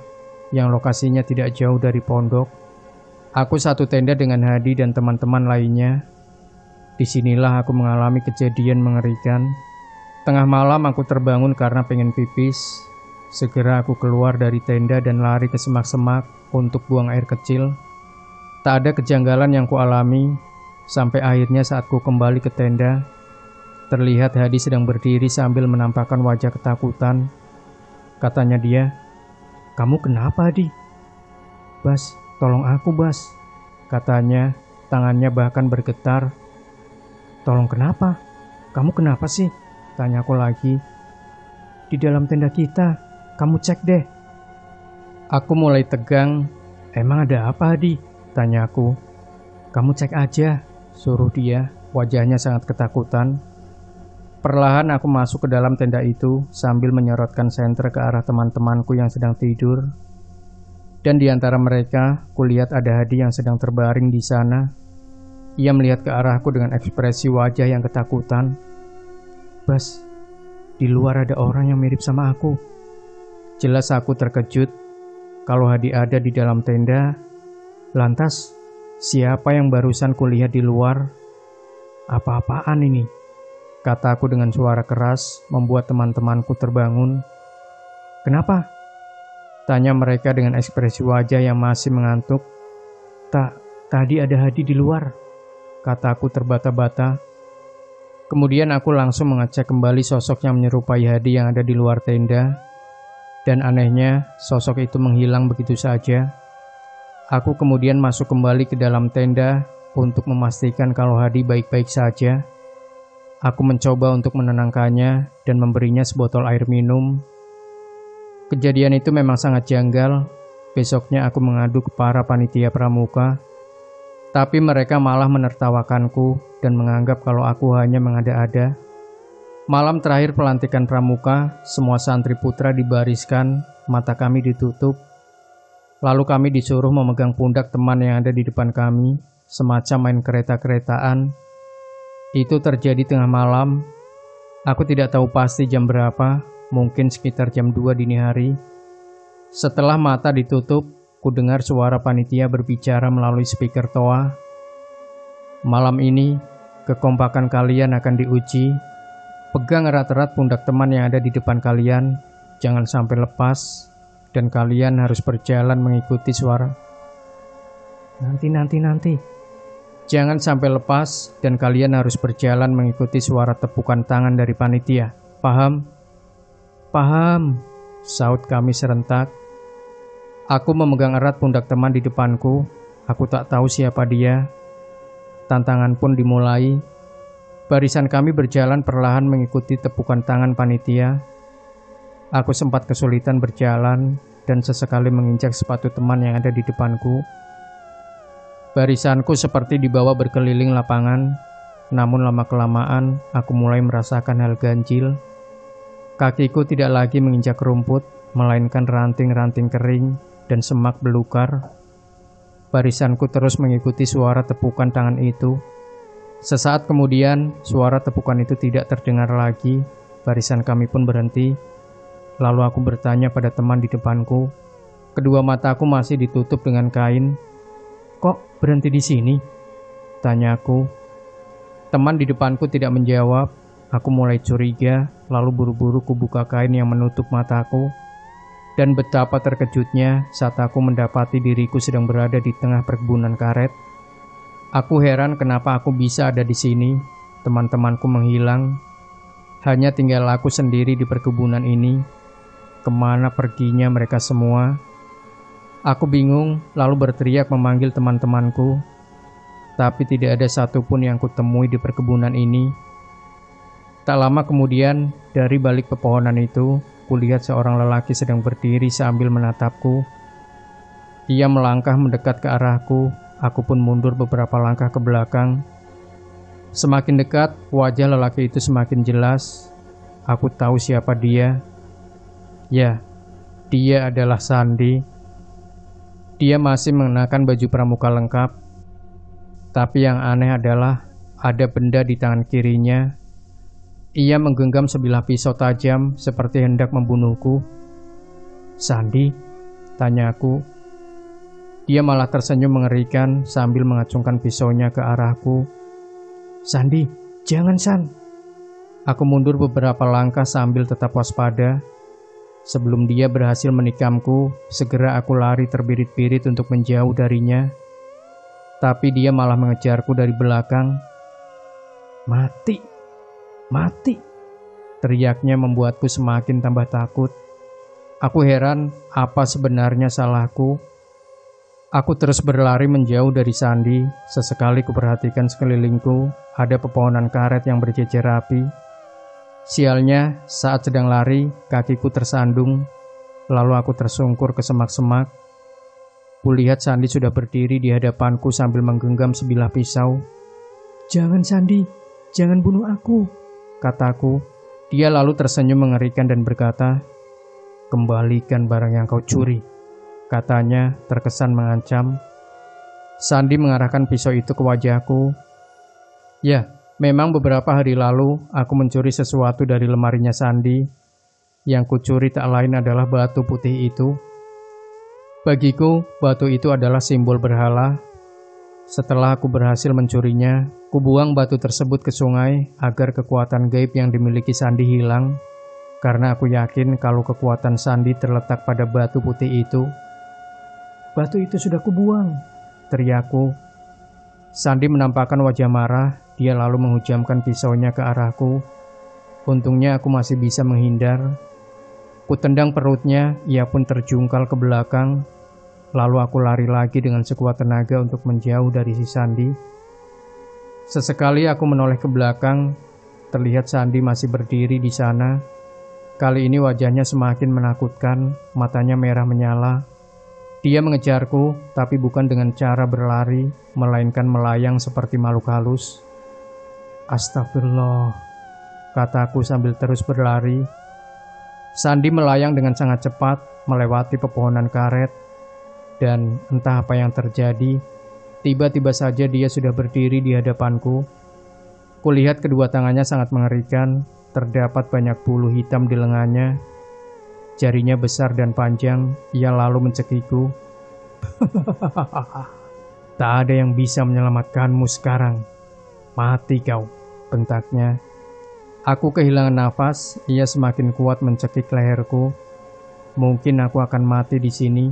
yang lokasinya tidak jauh dari pondok. Aku satu tenda dengan Hadi dan teman-teman lainnya. Disinilah aku mengalami kejadian mengerikan. Tengah malam aku terbangun karena pengen pipis. Segera aku keluar dari tenda dan lari ke semak-semak untuk buang air kecil. Tak ada kejanggalan yang kualami. Sampai akhirnya saat ku kembali ke tenda, terlihat Hadi sedang berdiri sambil menampakkan wajah ketakutan. Katanya dia, "Kamu kenapa, Hadi?" "Bas, tolong aku, Bas," katanya, tangannya bahkan bergetar. "Tolong kenapa? Kamu kenapa sih?" tanyaku lagi. "Di dalam tenda kita, kamu cek deh." Aku mulai tegang. "Emang ada apa, Hadi?" tanyaku. "Kamu cek aja," suruh dia, wajahnya sangat ketakutan. Perlahan aku masuk ke dalam tenda itu sambil menyorotkan senter ke arah teman-temanku yang sedang tidur. Dan di antara mereka, kulihat ada Hadi yang sedang terbaring di sana. Ia melihat ke arahku dengan ekspresi wajah yang ketakutan. "Bas, di luar ada orang yang mirip sama aku." Jelas aku terkejut. Kalau Hadi ada di dalam tenda, lantas siapa yang barusan kulihat di luar? "Apa-apaan ini?" kataku dengan suara keras, membuat teman-temanku terbangun. "Kenapa?" tanya mereka dengan ekspresi wajah yang masih mengantuk. Tadi ada Hadi di luar," kataku terbata-bata. Kemudian aku langsung mengecek kembali sosok yang menyerupai Hadi yang ada di luar tenda. Dan anehnya, sosok itu menghilang begitu saja. Aku kemudian masuk kembali ke dalam tenda untuk memastikan kalau Hadi baik-baik saja. Aku mencoba untuk menenangkannya dan memberinya sebotol air minum. Kejadian itu memang sangat janggal. Besoknya aku mengadu ke para panitia pramuka, tapi mereka malah menertawakanku dan menganggap kalau aku hanya mengada-ada. Malam terakhir pelantikan pramuka, semua santri putra dibariskan, mata kami ditutup. Lalu kami disuruh memegang pundak teman yang ada di depan kami, semacam main kereta-keretaan. Itu terjadi tengah malam. Aku tidak tahu pasti jam berapa, mungkin sekitar jam 2 dini hari. Setelah mata ditutup, ku dengar suara panitia berbicara melalui speaker toa. "Malam ini, kekompakan kalian akan diuji. Pegang erat-erat pundak teman yang ada di depan kalian, jangan sampai lepas. Dan kalian harus berjalan mengikuti suara." Nanti. Jangan sampai lepas dan kalian harus berjalan mengikuti suara tepukan tangan dari panitia. Paham? Paham, saut kami serentak. Aku memegang erat pundak teman di depanku. Aku tak tahu siapa dia. Tantangan pun dimulai. Barisan kami berjalan perlahan mengikuti tepukan tangan panitia. Aku sempat kesulitan berjalan dan sesekali menginjak sepatu teman yang ada di depanku. Barisanku seperti dibawa berkeliling lapangan, namun lama-kelamaan aku mulai merasakan hal ganjil. Kakiku tidak lagi menginjak rumput, melainkan ranting-ranting kering dan semak belukar. Barisanku terus mengikuti suara tepukan tangan itu. Sesaat kemudian, suara tepukan itu tidak terdengar lagi. Barisan kami pun berhenti. Lalu aku bertanya pada teman di depanku. Kedua mataku masih ditutup dengan kain. "Kok berhenti di sini?" tanyaku. Teman di depanku tidak menjawab. Aku mulai curiga, lalu buru-buru kubuka kain yang menutup mataku. Dan betapa terkejutnya saat aku mendapati diriku sedang berada di tengah perkebunan karet. Aku heran kenapa aku bisa ada di sini. Teman-temanku menghilang. Hanya tinggal aku sendiri di perkebunan ini. Kemana perginya mereka semua? Aku bingung, lalu berteriak memanggil teman-temanku. Tapi tidak ada satupun yang kutemui di perkebunan ini. Tak lama kemudian, dari balik pepohonan itu, kulihat seorang lelaki sedang berdiri sambil menatapku. Ia melangkah mendekat ke arahku, aku pun mundur beberapa langkah ke belakang. Semakin dekat, wajah lelaki itu semakin jelas. Aku tahu siapa dia. Ya, dia adalah Sandi. Dia masih mengenakan baju pramuka lengkap. Tapi yang aneh adalah, ada benda di tangan kirinya. Ia menggenggam sebilah pisau tajam seperti hendak membunuhku. "Sandi?" tanyaku. Dia malah tersenyum mengerikan sambil mengacungkan pisaunya ke arahku. "Sandi, jangan San." Aku mundur beberapa langkah sambil tetap waspada. Sebelum dia berhasil menikamku, segera aku lari terbirit-birit untuk menjauh darinya. Tapi dia malah mengejarku dari belakang. "Mati! Mati!" teriaknya membuatku semakin tambah takut. Aku heran apa sebenarnya salahku. Aku terus berlari menjauh dari Sandi. Sesekali kuperhatikan sekelilingku, ada pepohonan karet yang berjejer rapi. Sialnya, saat sedang lari, kakiku tersandung. Lalu aku tersungkur ke semak-semak. Kulihat Sandi sudah berdiri di hadapanku sambil menggenggam sebilah pisau. "Jangan Sandi, jangan bunuh aku," kataku. Dia lalu tersenyum mengerikan dan berkata, "Kembalikan barang yang kau curi," katanya terkesan mengancam. Sandi mengarahkan pisau itu ke wajahku. Ya, memang beberapa hari lalu aku mencuri sesuatu dari lemarinya Sandi. Yang kucuri tak lain adalah batu putih itu. Bagiku, batu itu adalah simbol berhala. Setelah aku berhasil mencurinya, kubuang batu tersebut ke sungai agar kekuatan gaib yang dimiliki Sandi hilang. Karena aku yakin kalau kekuatan Sandi terletak pada batu putih itu. "Batu itu sudah kubuang," teriakku. Sandi menampakkan wajah marah. Dia lalu menghujamkan pisaunya ke arahku. Untungnya aku masih bisa menghindar. Kutendang perutnya, ia pun terjungkal ke belakang. Lalu aku lari lagi dengan sekuat tenaga untuk menjauh dari si Sandi. Sesekali aku menoleh ke belakang, terlihat Sandi masih berdiri di sana. Kali ini wajahnya semakin menakutkan, matanya merah menyala. Dia mengejarku, tapi bukan dengan cara berlari, melainkan melayang seperti makhluk halus. "Astagfirullah," kataku sambil terus berlari. Sandi melayang dengan sangat cepat, melewati pepohonan karet. Dan entah apa yang terjadi, tiba-tiba saja dia sudah berdiri di hadapanku. Kulihat kedua tangannya sangat mengerikan, terdapat banyak bulu hitam di lengannya. Jarinya besar dan panjang, ia lalu mencekiku. "Tak ada yang bisa menyelamatkanmu sekarang. Mati kau," bentaknya. Aku kehilangan nafas, ia semakin kuat mencekik leherku. Mungkin aku akan mati di sini.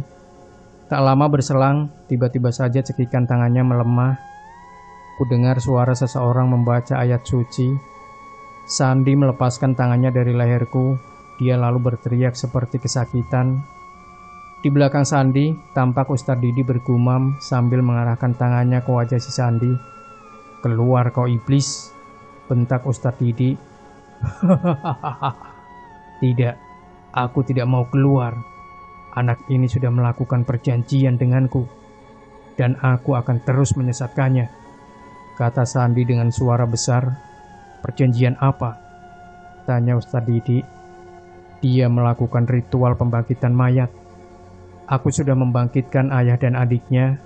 Tak lama berselang, tiba-tiba saja cekikan tangannya melemah. Kudengar suara seseorang membaca ayat suci. Sandi melepaskan tangannya dari leherku. Dia lalu berteriak seperti kesakitan. Di belakang Sandi, tampak Ustadz Didi bergumam sambil mengarahkan tangannya ke wajah si Sandi. "Keluar kau iblis," bentak Ustadz Didi. "Tidak, aku tidak mau keluar. Anak ini sudah melakukan perjanjian denganku, dan aku akan terus menyesatkannya," kata Sandi dengan suara besar. "Perjanjian apa?" tanya Ustadz Didi. "Dia melakukan ritual pembangkitan mayat. Aku sudah membangkitkan ayah dan adiknya,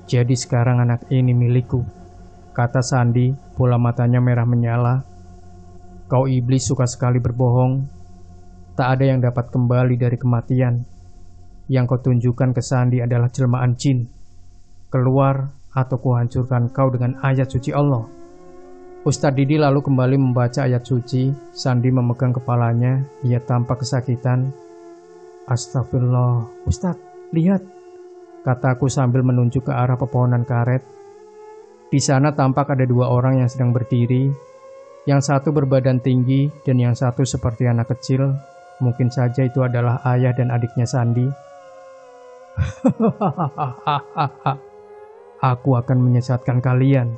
jadi sekarang anak ini milikku," kata Sandi, bola matanya merah menyala. "Kau iblis suka sekali berbohong. Tak ada yang dapat kembali dari kematian. Yang kau tunjukkan ke Sandi adalah jelmaan jin. Keluar atau kuhancurkan kau dengan ayat suci Allah." Ustadz Didi lalu kembali membaca ayat suci. Sandi memegang kepalanya. Ia tampak kesakitan. Astagfirullah, Ustadz, lihat, kataku sambil menunjuk ke arah pepohonan karet. Di sana tampak ada dua orang yang sedang berdiri. Yang satu berbadan tinggi dan yang satu seperti anak kecil. Mungkin saja itu adalah ayah dan adiknya Sandi. Aku akan menyesatkan kalian,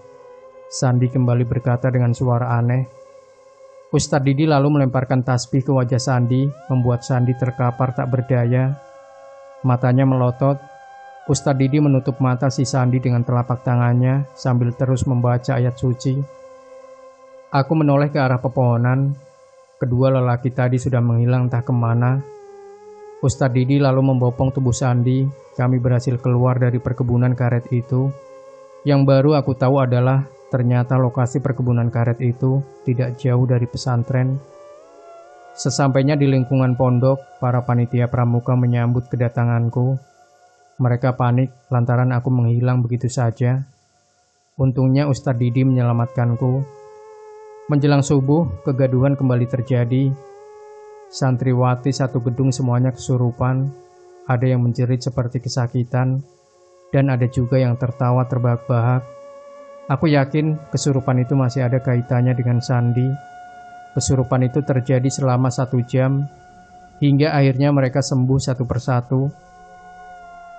Sandi kembali berkata dengan suara aneh. Ustadz Didi lalu melemparkan tasbih ke wajah Sandi, membuat Sandi terkapar tak berdaya. Matanya melotot. Ustadz Didi menutup mata si Sandi dengan telapak tangannya sambil terus membaca ayat suci. Aku menoleh ke arah pepohonan. Kedua lelaki tadi sudah menghilang entah kemana. Ustadz Didi lalu membopong tubuh Sandi. Kami berhasil keluar dari perkebunan karet itu. Yang baru aku tahu adalah ternyata lokasi perkebunan karet itu tidak jauh dari pesantren. Sesampainya di lingkungan pondok, para panitia pramuka menyambut kedatanganku. Mereka panik lantaran aku menghilang begitu saja. Untungnya Ustadz Didi menyelamatkanku. Menjelang subuh, kegaduhan kembali terjadi. Santriwati satu gedung semuanya kesurupan. Ada yang menjerit seperti kesakitan, dan ada juga yang tertawa terbahak-bahak. Aku yakin kesurupan itu masih ada kaitannya dengan Sandi. Kesurupan itu terjadi selama 1 jam, hingga akhirnya mereka sembuh satu persatu.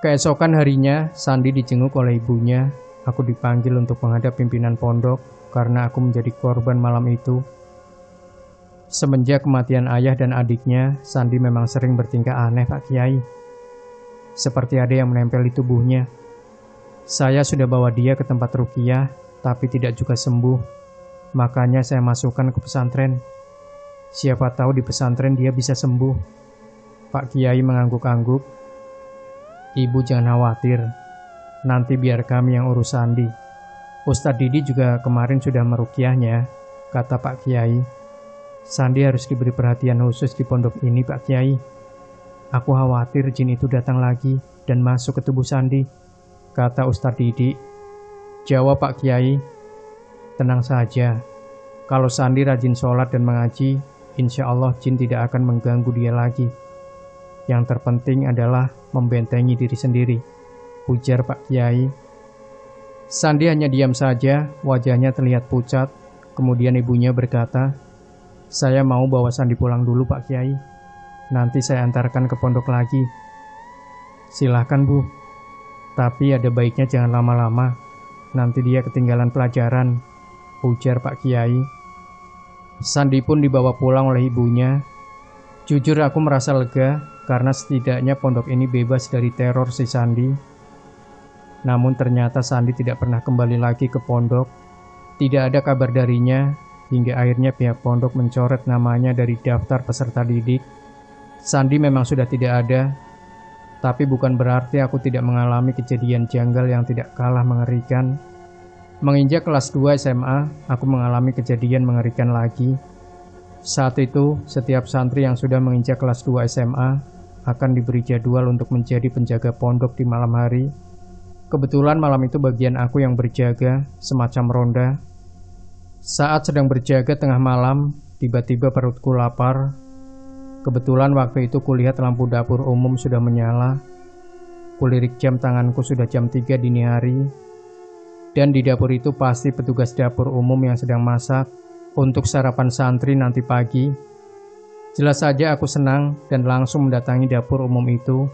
Keesokan harinya, Sandi dijenguk oleh ibunya. Aku dipanggil untuk menghadap pimpinan pondok, karena aku menjadi korban malam itu. Semenjak kematian ayah dan adiknya, Sandi memang sering bertingkah aneh, Pak Kiai. Seperti ada yang menempel di tubuhnya. Saya sudah bawa dia ke tempat ruqyah, tapi tidak juga sembuh. Makanya saya masukkan ke pesantren. Siapa tahu di pesantren dia bisa sembuh. Pak Kiai mengangguk-angguk. Ibu jangan khawatir. Nanti biar kami yang urus Sandi. Ustadz Didi juga kemarin sudah meruqyahnya, kata Pak Kiai. Sandi harus diberi perhatian khusus di pondok ini, Pak Kiai. Aku khawatir jin itu datang lagi dan masuk ke tubuh Sandi, kata Ustadz Didi. Jawab Pak Kiai. Tenang saja. Kalau Sandi rajin sholat dan mengaji, insya Allah jin tidak akan mengganggu dia lagi. Yang terpenting adalah membentengi diri sendiri, ujar Pak Kiai. Sandi hanya diam saja, wajahnya terlihat pucat. Kemudian ibunya berkata, saya mau bawa Sandi pulang dulu Pak Kiai. Nanti saya antarkan ke pondok lagi. Silahkan Bu. Tapi ada baiknya jangan lama-lama. Nanti dia ketinggalan pelajaran, ujar Pak Kiai. Sandi pun dibawa pulang oleh ibunya. Jujur aku merasa lega karena setidaknya pondok ini bebas dari teror si Sandi. Namun ternyata Sandi tidak pernah kembali lagi ke pondok. Tidak ada kabar darinya, hingga akhirnya pihak pondok mencoret namanya dari daftar peserta didik. Sandi memang sudah tidak ada, tapi bukan berarti aku tidak mengalami kejadian janggal yang tidak kalah mengerikan. Menginjak kelas 2 SMA, aku mengalami kejadian mengerikan lagi. Saat itu, setiap santri yang sudah menginjak kelas 2 SMA akan diberi jadwal untuk menjadi penjaga pondok di malam hari. Kebetulan malam itu bagian aku yang berjaga, semacam ronda. Saat sedang berjaga tengah malam, tiba-tiba perutku lapar. Kebetulan waktu itu kulihat lampu dapur umum sudah menyala. Kulirik jam tanganku sudah jam 3 dini hari. Dan di dapur itu pasti petugas dapur umum yang sedang masak untuk sarapan santri nanti pagi. Jelas saja aku senang dan langsung mendatangi dapur umum itu.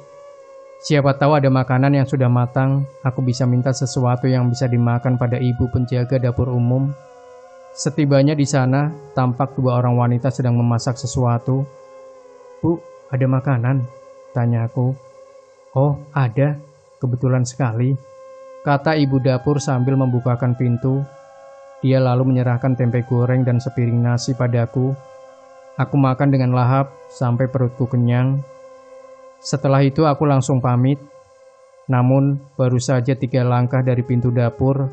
Siapa tahu ada makanan yang sudah matang, aku bisa minta sesuatu yang bisa dimakan pada ibu penjaga dapur umum. Setibanya di sana, tampak 2 orang wanita sedang memasak sesuatu. Bu, ada makanan? Tanya aku. Oh, ada. Kebetulan sekali, kata ibu dapur sambil membukakan pintu. Dia lalu menyerahkan tempe goreng dan sepiring nasi padaku. Aku makan dengan lahap sampai perutku kenyang. Setelah itu aku langsung pamit. Namun baru saja 3 langkah dari pintu dapur,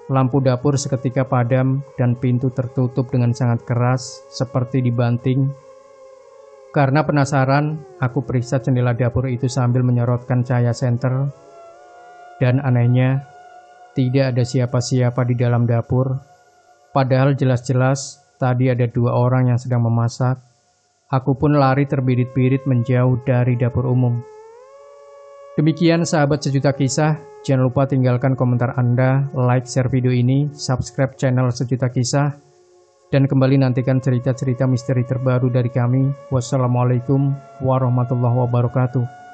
lampu dapur seketika padam dan pintu tertutup dengan sangat keras seperti dibanting. Karena penasaran, aku periksa jendela dapur itu sambil menyorotkan cahaya senter. Dan anehnya, tidak ada siapa-siapa di dalam dapur. Padahal jelas-jelas tadi ada 2 orang yang sedang memasak. Aku pun lari terbirit-birit menjauh dari dapur umum. Demikian sahabat Sejuta Kisah, jangan lupa tinggalkan komentar Anda, like, share video ini, subscribe channel Sejuta Kisah, dan kembali nantikan cerita-cerita misteri terbaru dari kami. Wassalamualaikum warahmatullahi wabarakatuh.